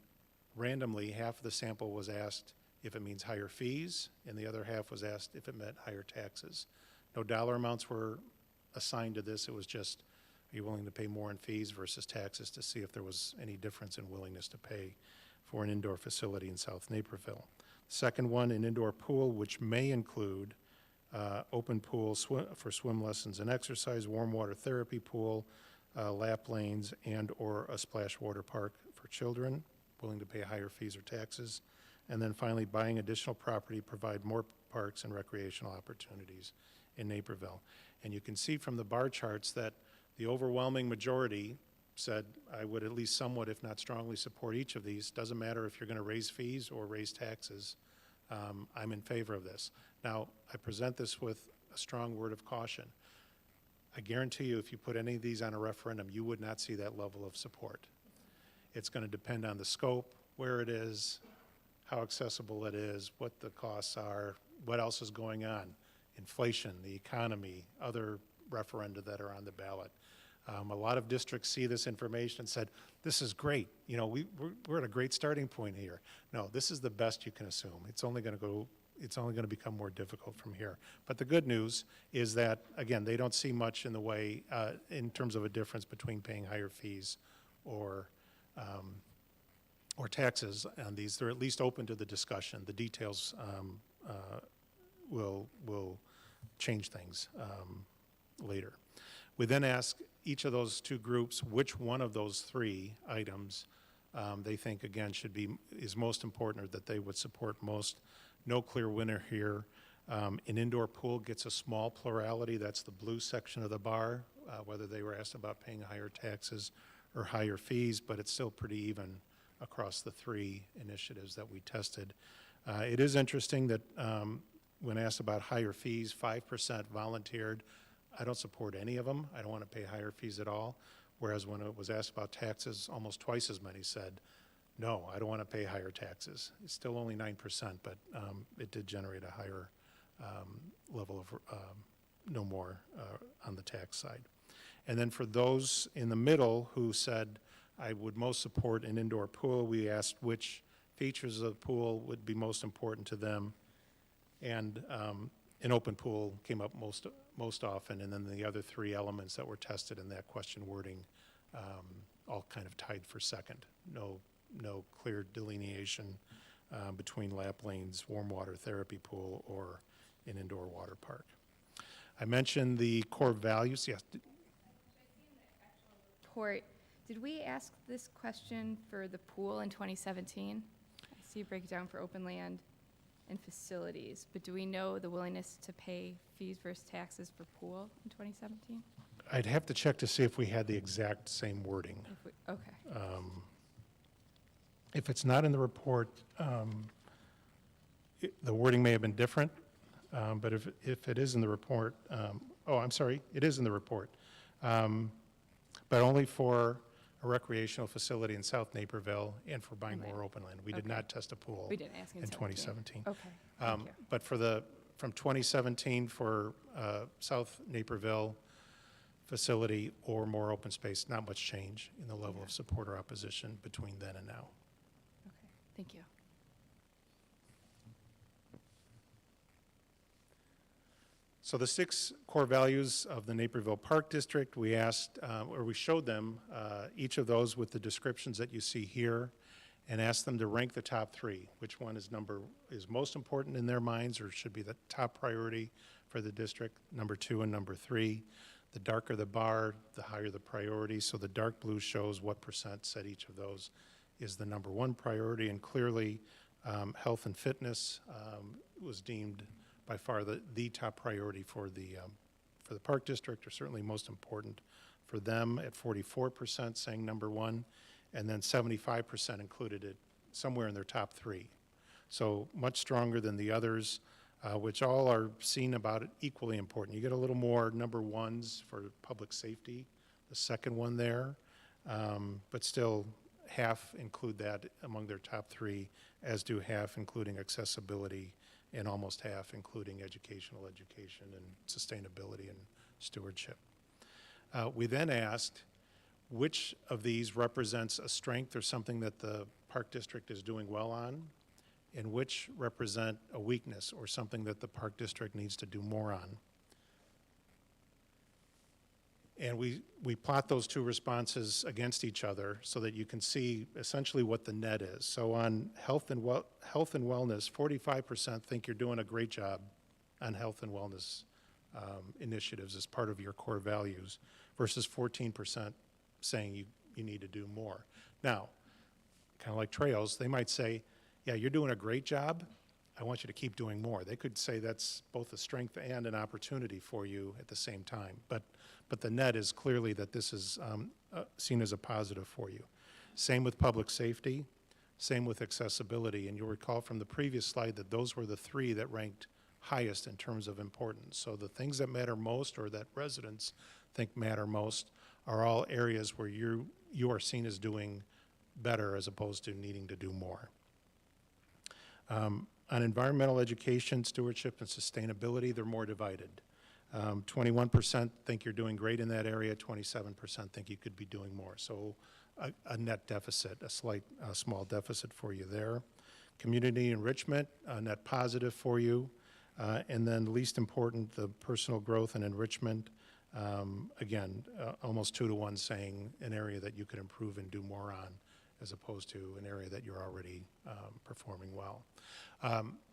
Speaker 5: randomly, half of the sample was asked if it means higher fees, and the other half was asked if it meant higher taxes. No dollar amounts were assigned to this. It was just, are you willing to pay more in fees versus taxes, to see if there was any difference in willingness to pay for an indoor facility in South Naperville. Second one, an indoor pool, which may include open pool for swim lessons and exercise, warm water therapy pool, lap lanes, and or a splash water park for children, willing to pay higher fees or taxes. And then finally, buying additional property, provide more parks and recreational opportunities in Naperville. And you can see from the bar charts that the overwhelming majority said, I would at least somewhat, if not strongly, support each of these. Doesn't matter if you're going to raise fees or raise taxes. I'm in favor of this. Now, I present this with a strong word of caution. I guarantee you, if you put any of these on a referendum, you would not see that level of support. It's going to depend on the scope, where it is, how accessible it is, what the costs are, what else is going on, inflation, the economy, other referenda that are on the ballot. A lot of districts see this information and said, this is great. You know, we're at a great starting point here. No, this is the best you can assume. It's only going to become more difficult from here. But the good news is that, again, they don't see much in the way, in terms of a difference between paying higher fees or taxes on these. They're at least open to the discussion. The details will change things later. We then ask each of those 2 groups which one of those 3 items they think, again, is most important, or that they would support most. No clear winner here. An indoor pool gets a small plurality. That's the blue section of the bar, whether they were asked about paying higher taxes or higher fees, but it's still pretty even across the 3 initiatives that we tested. It is interesting that when asked about higher fees, 5% volunteered. I don't support any of them. I don't want to pay higher fees at all. Whereas when it was asked about taxes, almost twice as many said, no, I don't want to pay higher taxes. It's still only 9%, but it did generate a higher level of no more on the tax side. And then for those in the middle who said, I would most support an indoor pool, we asked which features of the pool would be most important to them. And an open pool came up most often, and then the other 3 elements that were tested in that question wording all kind of tied for second. No clear delineation between lap lanes, warm water therapy pool, or an indoor water park. I mentioned the core values. Yes.
Speaker 1: Report. Did we ask this question for the pool in 2017? I see a breakdown for open land and facilities, but do we know the willingness to pay fees versus taxes for pool in 2017?
Speaker 5: I'd have to check to see if we had the exact same wording.
Speaker 1: Okay.
Speaker 5: If it's not in the report, the wording may have been different, but if it is in the report, I'm sorry, it is in the report, but only for a recreational facility in South Naperville and for buying more open land. We did
Speaker 1: Okay.
Speaker 5: not test a pool
Speaker 1: We didn't ask
Speaker 5: in 2017.
Speaker 1: Okay, thank you.
Speaker 5: But from 2017 for South Naperville, facility or more open space. Not much change in the level of support or opposition between then and now.
Speaker 2: Okay, thank you.
Speaker 5: So the 6 core values of the Naperville Park District, we asked, or we showed them each of those with the descriptions that you see here, and asked them to rank the top 3. Which one is most important in their minds, or should be the top priority for the district? Number 2 and number 3. The darker the bar, the higher the priority. So the dark blue shows what percent said each of those is the number 1 priority, and clearly health and fitness was deemed by far the top priority for the Park District, or certainly most important for them at 44% saying number 1, and then 75% included it somewhere in their top 3. So much stronger than the others, which all are seen about equally important. You get a little more number 1s for public safety, the second one there, but still half include that among their top 3, as do half including accessibility, and almost half including education and sustainability and stewardship. We then asked which of these represents a strength or something that the Park District is doing well on, and which represent a weakness or something that the Park District needs to do more on. And we plot those 2 responses against each other so that you can see essentially what the net is. So on health and wellness, 45% think you're doing a great job on health and wellness initiatives as part of your core values, versus 14% saying you need to do more. Now, kind of like trails, they might say, yeah, you're doing a great job. I want you to keep doing more. They could say that's both a strength and an opportunity for you at the same time. But the net is clearly that this is seen as a positive for you. Same with public safety, same with accessibility. And you'll recall from the previous slide that those were the 3 that ranked highest in terms of importance. So the things that matter most, or that residents think matter most, are all areas where you are seen as doing better as opposed to needing to do more. On environmental education, stewardship, and sustainability, they're more divided. 21% think you're doing great in that area, 27% think you could be doing more. So a net deficit, a small deficit for you there. Community enrichment, a net positive for you. And then least important, the personal growth and enrichment. Again, almost 2 to 1 saying an area that you could improve and do more on, as opposed to an area that you're already performing well.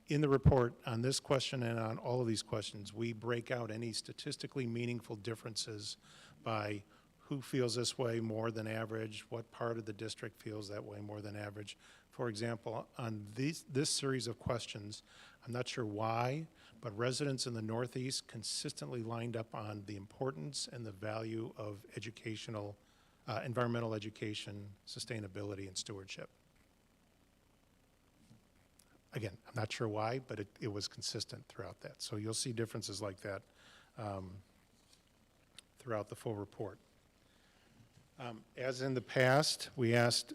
Speaker 5: In the report on this question and on all of these questions, we break out any statistically meaningful differences by who feels this way more than average, what part of the district feels that way more than average. For example, on this series of questions, I'm not sure why, but residents in the Northeast consistently lined up on the importance and the value of environmental education, sustainability, and stewardship. Again, I'm not sure why, but it was consistent throughout that. So you'll see differences like that throughout the full report. As in the past, we asked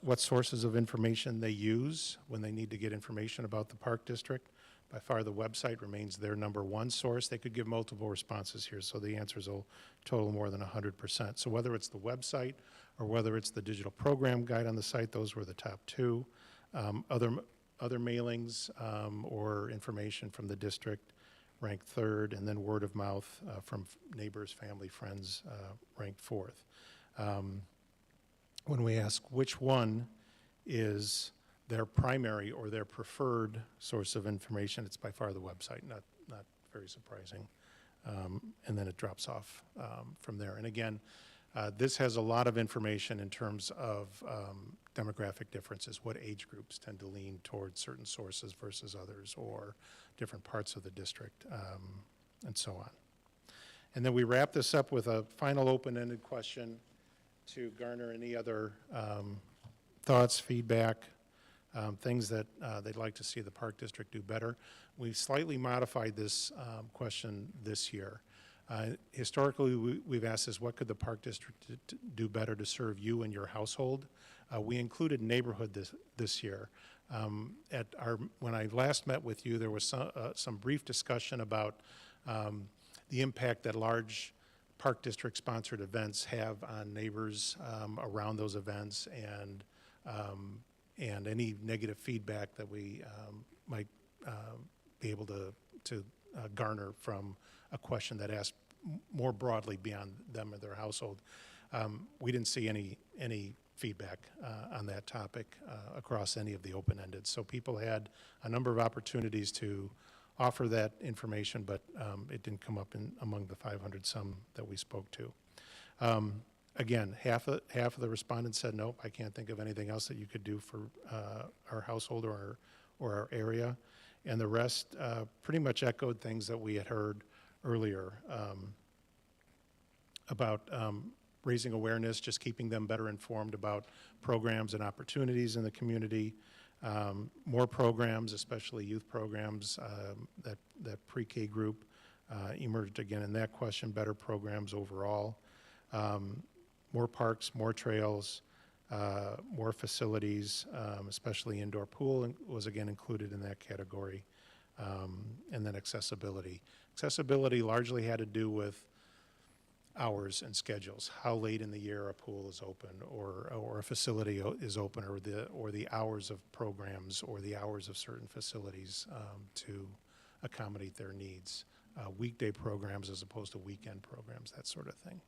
Speaker 5: what sources of information they use when they need to get information about the Park District. By far, the website remains their number 1 source. They could give multiple responses here, so the answers will total more than 100%. So whether it's the website or whether it's the digital program guide on the site, those were the top 2. Other mailings or information from the district ranked 3rd, and then word of mouth from neighbors, family, friends ranked 4th. When we ask which one is their primary or their preferred source of information, it's by far the website, not very surprising. And then it drops off from there. And again, this has a lot of information in terms of demographic differences, what age groups tend to lean towards certain sources versus others, or different parts of the district, and so on. And then we wrap this up with a final open-ended question to garner any other thoughts, feedback, things that they'd like to see the Park District do better. We've slightly modified this question this year. Historically, we've asked this: what could the Park District do better to serve you and your household? We included neighborhood this year. When I last met with you, there was some brief discussion about the impact that large Park District-sponsored events have on neighbors around those events, and any negative feedback that we might be able to garner from a question that asked more broadly beyond them or their household. We didn't see any feedback on that topic across any of the open-ended. So people had a number of opportunities to offer that information, but it didn't come up among the 500 some that we spoke to. Again, half of the respondents said, nope, I can't think of anything else that you could do for our household or our area. And the rest pretty much echoed things that we had heard earlier about raising awareness, just keeping them better informed about programs and opportunities in the community, more programs, especially youth programs, that pre-K group emerged again in that question, better programs overall, more parks, more trails, more facilities, especially indoor pool was again included in that category, and then accessibility. Accessibility largely had to do with hours and schedules, how late in the year a pool is open or a facility is open, or the hours of programs or the hours of certain facilities to accommodate their needs, weekday programs as opposed to weekend programs, that sort of thing.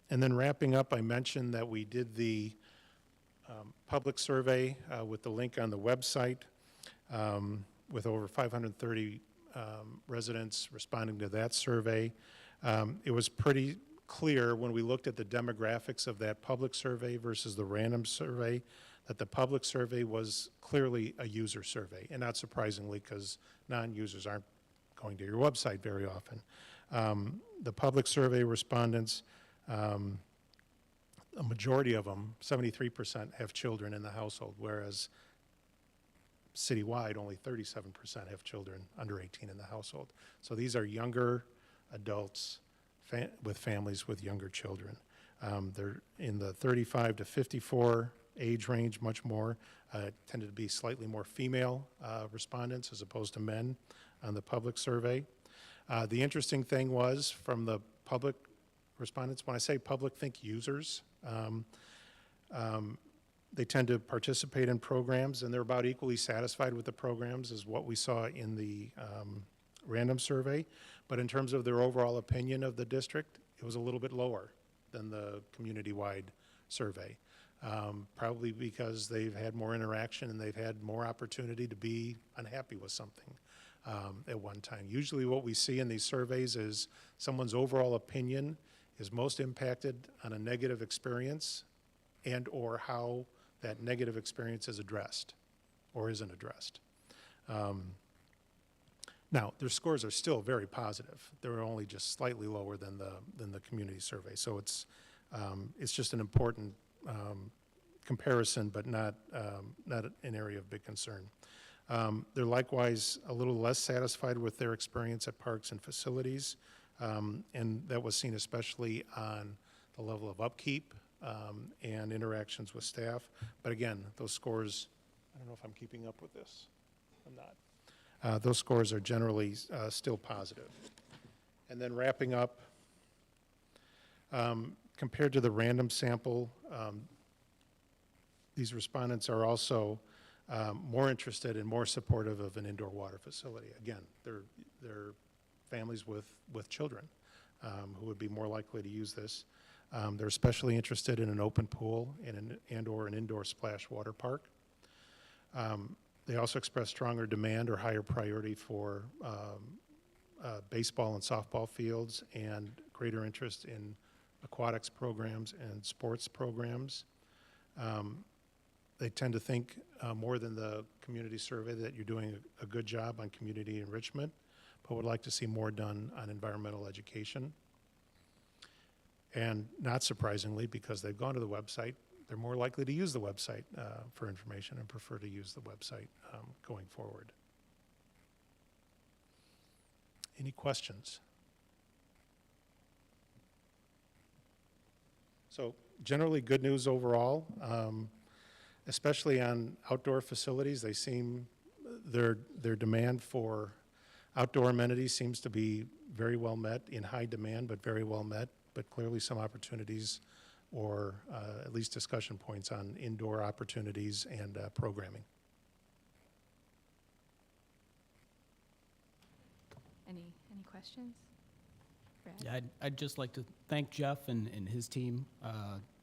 Speaker 5: And then wrapping up, I mentioned that we did the public survey with the link on the website with over 530 residents responding to that survey. It was pretty clear when we looked at the demographics of that public survey versus the random survey that the public survey was clearly a user survey, and not surprisingly because non-users aren't going to your website very often. The public survey respondents, a majority of them, 73%, have children in the household, whereas citywide, only 37% have children under 18 in the household. So these are younger adults with families with younger children. They're in the 35 to 54 age range, much more. Tended to be slightly more female respondents as opposed to men on the public survey. The interesting thing was from the public respondents, when I say public, think users. They tend to participate in programs, and they're about equally satisfied with the programs as what we saw in the random survey. But in terms of their overall opinion of the district, it was a little bit lower than the community-wide survey. Probably because they've had more interaction and they've had more opportunity to be unhappy with something at one time. Usually what we see in these surveys is someone's overall opinion is most impacted on a negative experience and or how that negative experience is addressed or isn't addressed. Now, their scores are still very positive. They're only just slightly lower than the community survey. So it's just an important comparison, but not an area of big concern. They're likewise a little less satisfied with their experience at parks and facilities, and that was seen especially on the level of upkeep and interactions with staff. But again, those scores, I don't know if I'm keeping up with this. I'm not. Those scores are generally still positive. And then wrapping up, compared to the random sample, these respondents are also more interested and more supportive of an indoor water facility. Again, they're families with children who would be more likely to use this. They're especially interested in an open pool and or an indoor splash water park. They also express stronger demand or higher priority for baseball and softball fields and greater interest in aquatics programs and sports programs. They tend to think more than the community survey that you're doing a good job on community enrichment, but would like to see more done on environmental education. And not surprisingly, because they've gone to the website, they're more likely to use the website for information and prefer to use the website going forward. Any questions? So generally good news overall, especially on outdoor facilities. They seem, their demand for outdoor amenities seems to be very well met, in high demand, but very well met, but clearly some opportunities or at least discussion points on indoor opportunities and programming.
Speaker 1: Any questions? Brad?
Speaker 6: Yeah, I'd just like to thank Jeff and his team.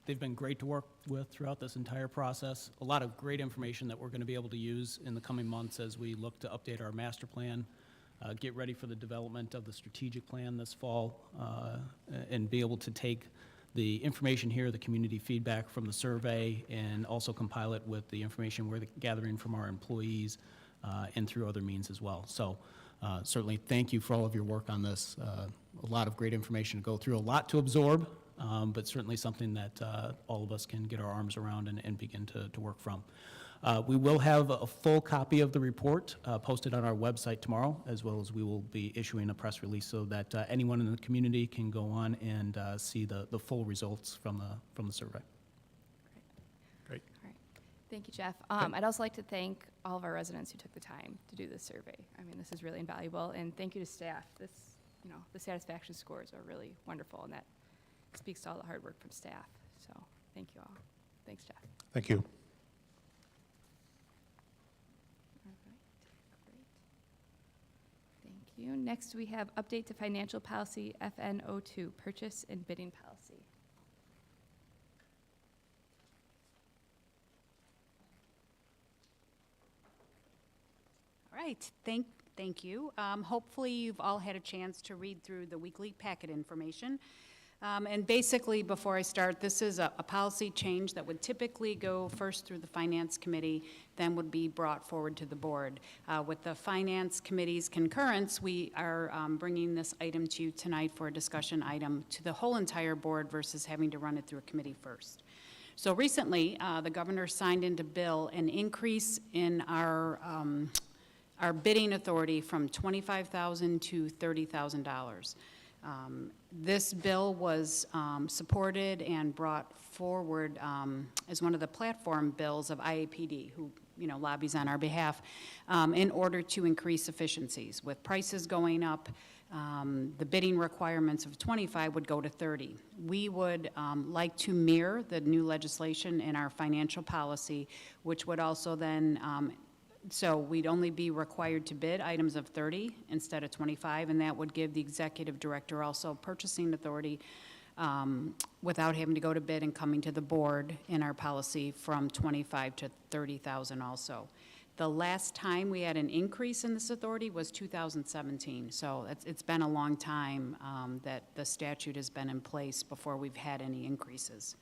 Speaker 6: They've been great to work with throughout this entire process. A lot of great information that we're going to be able to use in the coming months as we look to update our master plan, get ready for the development of the strategic plan this fall, and be able to take the information here, the community feedback from the survey, and also compile it with the information we're gathering from our employees and through other means as well. So certainly thank you for all of your work on this. A lot of great information to go through, a lot to absorb, but certainly something that all of us can get our arms around and begin to work from. We will have a full copy of the report posted on our website tomorrow, as well as we will be issuing a press release so that anyone in the community can go on and see the full results from the survey.
Speaker 5: Great.
Speaker 1: All right. Thank you, Jeff. I'd also like to thank all of our residents who took the time to do this survey. I mean, this is really invaluable, and thank you to staff. The satisfaction scores are really wonderful, and that speaks to all the hard work from staff. So thank you all. Thanks, Jeff.
Speaker 5: Thank you.
Speaker 1: All right, great. Thank you. Next, we have update to financial policy FN02, purchase and bidding policy.
Speaker 7: All right, thank you. Hopefully you've all had a chance to read through the weekly packet information. And basically, before I start, this is a policy change that would typically go first through the Finance Committee, then would be brought forward to the board. With the Finance Committee's concurrence, we are bringing this item to you tonight for a discussion item to the whole entire board versus having to run it through a committee first. So recently, the governor signed into bill an increase in our bidding authority from $25,000 to $30,000. This bill was supported and brought forward as one of the platform bills of IAPD, who lobbies on our behalf, in order to increase efficiencies. With prices going up, the bidding requirements of 25 would go to 30. We would like to mirror the new legislation in our financial policy, which would also then so we'd only be required to bid items of 30 instead of 25, and that would give the executive director also purchasing authority without having to go to bid and coming to the board in our policy from 25 to 30,000 also. The last time we had an increase in this authority was 2017, so it's been a long time that the statute has been in place before we've had any increases.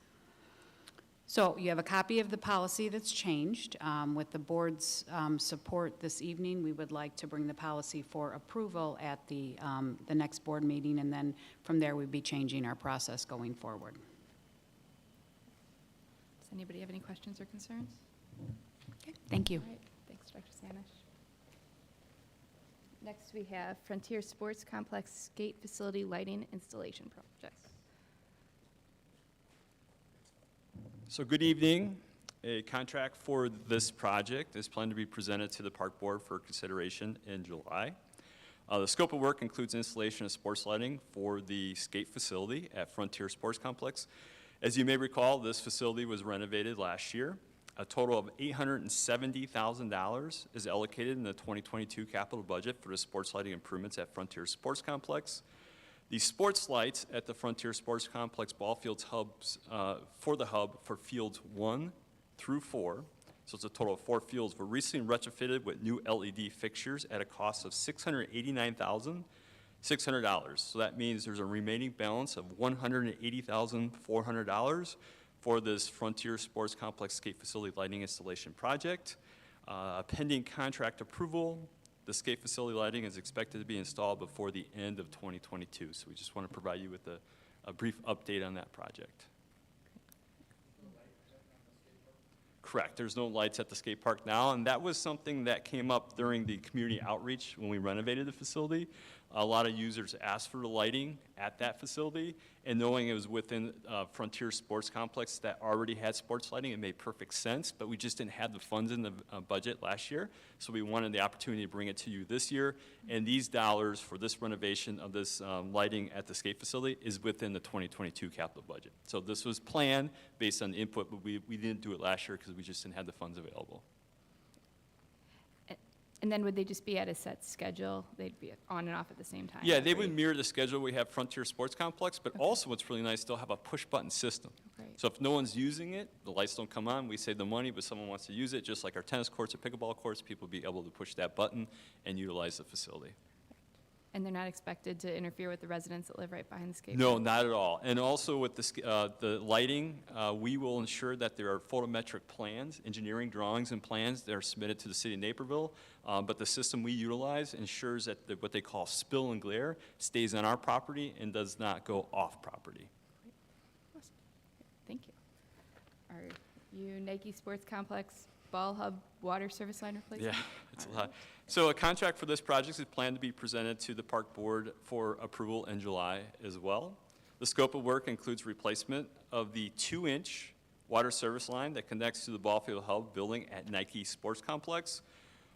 Speaker 7: So you have a copy of the policy that's changed. With the board's support this evening, we would like to bring the policy for approval at the next board meeting, and then from there we'd be changing our process going forward.
Speaker 1: Does anybody have any questions or concerns?
Speaker 7: Okay, thank you.
Speaker 1: All right, thanks, Dr. Sanish. Next, we have Frontier Sports Complex Skate Facility Lighting Installation Projects.
Speaker 8: So good evening. A contract for this project is planned to be presented to the Park Board for consideration in July. The scope of work includes installation of sports lighting for the skate facility at Frontier Sports Complex. As you may recall, this facility was renovated last year. A total of $870,000 is allocated in the 2022 capital budget for the sports lighting improvements at Frontier Sports Complex. The sports lights at the Frontier Sports Complex ball fields hubs for the hub for fields 1 through 4, so it's a total of 4 fields, were recently retrofitted with new LED fixtures at a cost of $689,600. So that means there's a remaining balance of $180,400 for this Frontier Sports Complex skate facility lighting installation project. Pending contract approval, the skate facility lighting is expected to be installed before the end of 2022. So we just want to provide you with a brief update on that project. Correct. There's no lights at the skate park now, and that was something that came up during the community outreach when we renovated the facility. a lot of users asked for the lighting at that facility, and knowing it was within Frontier Sports Complex that already had sports lighting, it made perfect sense, but we just didn't have the funds in the budget last year, so we wanted the opportunity to bring it to you this year, and these dollars for this renovation of this lighting at the skate facility is within the 2022 capital budget. So this was planned based on input, but we didn't do it last year because we just didn't have the funds available.
Speaker 1: And then would they just be at a set schedule? They'd be on and off at the same time?
Speaker 8: Yeah, they
Speaker 1: every-
Speaker 8: would mirror the schedule we have Frontier Sports Complex, but also what's really nice, they'll have a push-button system.
Speaker 1: Great.
Speaker 8: So if no one's using it, the lights don't come on, we save the money, but someone wants to use it, just like our tennis courts or pickleball courts, people will be able to push that button and utilize the facility.
Speaker 1: And they're not expected to interfere with the residents that live right behind the skate
Speaker 8: No,
Speaker 1: park?
Speaker 8: not at all. And also with the lighting, we will ensure that there are photometric plans, engineering drawings and plans that are submitted to the city of Naperville. But the system we utilize ensures that what they call spill and glare stays on our property and does not go off property.
Speaker 1: Awesome. Thank you. Are you Nike Sports Complex Ball Hub Water Service Line replacement?
Speaker 8: Yeah, it's a lot. So a contract for this project is planned to be presented to the Park Board for approval in July as well. The scope of work includes replacement of the 2-inch water service line that connects to the ball field hub building at Nike Sports Complex,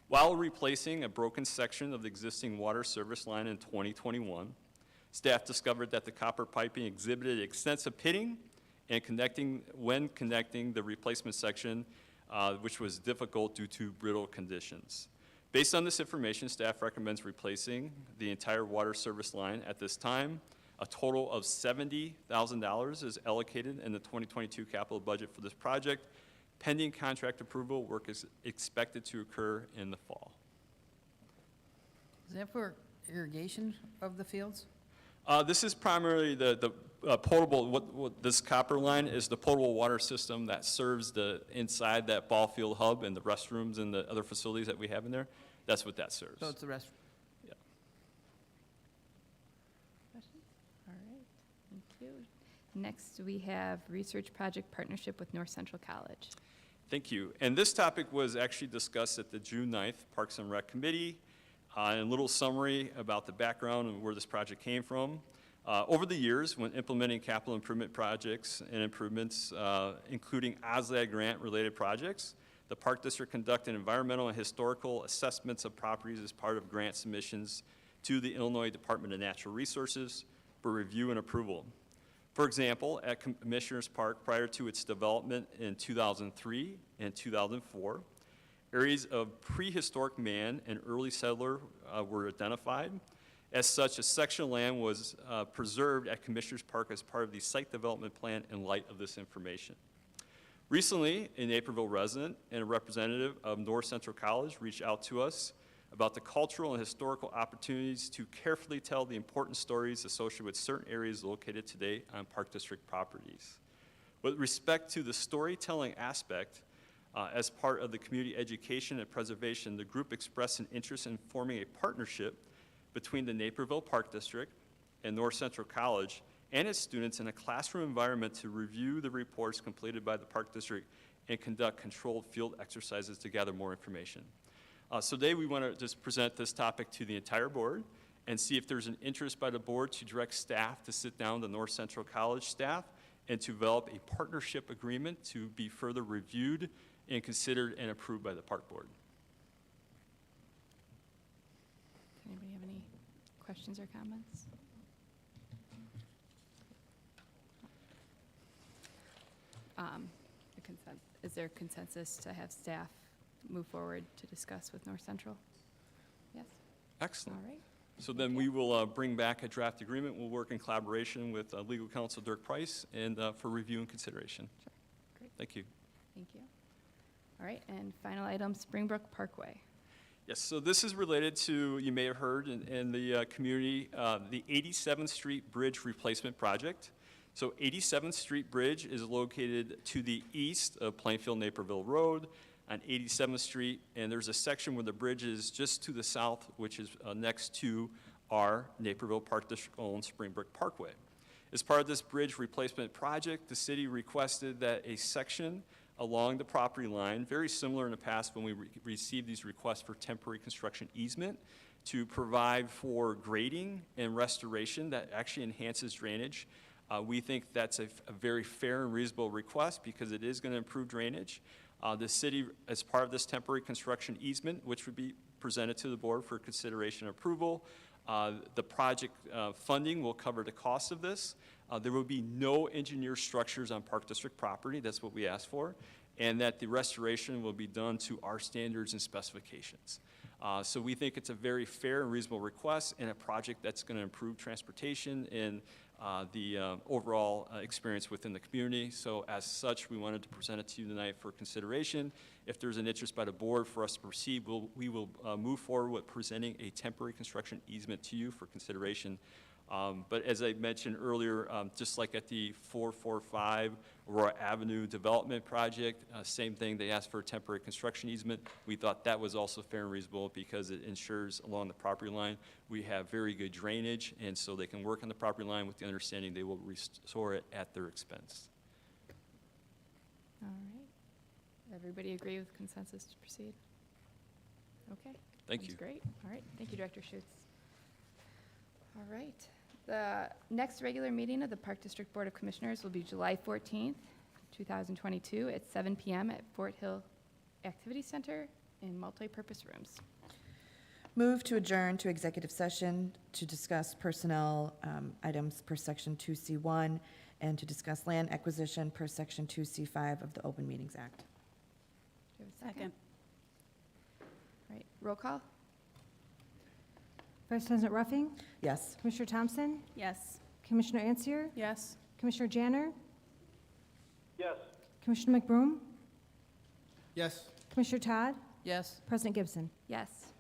Speaker 8: while replacing a broken section of the existing water service line in 2021. Staff discovered that the copper piping exhibited extensive pitting and when connecting the replacement section, which was difficult due to brittle conditions. Based on this information, staff recommends replacing the entire water service line at this time. A total of $70,000 is allocated in the 2022 capital budget for this project. Pending contract approval, work is expected to occur in the fall.
Speaker 9: Is that for irrigation of the fields?
Speaker 8: This is primarily the potable, what this copper line is the potable water system that serves the inside that ball field hub and the restrooms and the other facilities that we have in there. That's what that serves.
Speaker 9: So it's the rest.
Speaker 8: Yeah.
Speaker 1: Questions? All right, thank you. Next, we have research project partnership with North Central College.
Speaker 8: Thank you. And this topic was actually discussed at the June 9th Parks and Rec Committee. And a little summary about the background and where this project came from. Over the years, when implementing capital improvement projects and improvements, including OSLAD grant-related projects, the Park District conducted environmental and historical assessments of properties as part of grant submissions to the Illinois Department of Natural Resources for review and approval. For example, at Commissioners Park, prior to its development in 2003 and 2004, areas of prehistoric man and early settler were identified. As such, a section of land was preserved at Commissioners Park as part of the site development plan in light of this information. Recently, a Naperville resident and a representative of North Central College reached out to us about the cultural and historical opportunities to carefully tell the important stories associated with certain areas located today on Park District properties. With respect to the storytelling aspect, as part of the community education and preservation, the group expressed an interest in forming a partnership between the Naperville Park District and North Central College and its students in a classroom environment to review the reports completed by the Park District and conduct controlled field exercises to gather more information. So today we want to just present this topic to the entire board and see if there's an interest by the board to direct staff to sit down with the North Central College staff and to develop a partnership agreement to be further reviewed and considered and approved by the Park Board.
Speaker 1: Does anybody have any questions or comments? Is there consensus to have staff move forward to discuss with North Central? Yes?
Speaker 8: Excellent.
Speaker 1: All right.
Speaker 8: So then we will bring back a draft agreement. We'll work in collaboration with legal counsel Dirk Price and for review and consideration.
Speaker 1: Sure. Great.
Speaker 8: Thank you.
Speaker 1: Thank you. All right, and final item, Springbrook Parkway.
Speaker 8: Yes, so this is related to, you may have heard in the community, the 87th Street Bridge Replacement Project. So 87th Street Bridge is located to the east of Plainfield Naperville Road on 87th Street, and there's a section where the bridge is just to the south, which is next to our Naperville Park District-owned Springbrook Parkway. As part of this bridge replacement project, the city requested that a section along the property line, very similar in the past when we received these requests for temporary construction easement, to provide for grading and restoration that actually enhances drainage. We think that's a very fair and reasonable request because it is going to improve drainage. The city, as part of this temporary construction easement, which would be presented to the board for consideration and approval, the project funding will cover the cost of this. There will be no engineered structures on Park District property. That's what we asked for. And that the restoration will be done to our standards and specifications. So we think it's a very fair and reasonable request and a project that's going to improve transportation and the overall experience within the community. So as such, we wanted to present it to you tonight for consideration. If there's an interest by the board for us to proceed, we will move forward with presenting a temporary construction easement to you for consideration. But as I mentioned earlier, just like at the 445 Aurora Avenue development project, same thing, they asked for a temporary construction easement. We thought that was also fair and reasonable because it ensures along the property line we have very good drainage, and so they can work on the property line with the understanding they will restore it at their expense.
Speaker 1: All right. Everybody agree with consensus to proceed? Okay.
Speaker 8: Thank
Speaker 1: Sounds
Speaker 8: you.
Speaker 1: great. All right. Thank you, Director Schutz. All right. The next regular meeting of the Park District Board of Commissioners will be July 14th, 2022 at 7 p.m. at Fort Hill Activity Center in multi-purpose rooms.
Speaker 3: Move to adjourn to executive session to discuss personnel items per Section 2C1 and to discuss land acquisition per Section 2C5 of the Open Meetings Act.
Speaker 1: Do you have a second? All right. Roll call?
Speaker 2: Vice President Ruffing?
Speaker 3: Yes.
Speaker 2: Commissioner Thompson?
Speaker 1: Yes.
Speaker 2: Commissioner Ansier?
Speaker 9: Yes.
Speaker 2: Commissioner Janner?
Speaker 10: Yes.
Speaker 2: Commissioner McBroom?
Speaker 10: Yes.
Speaker 2: Commissioner Todd?
Speaker 9: Yes.
Speaker 2: President Gibson?
Speaker 1: Yes.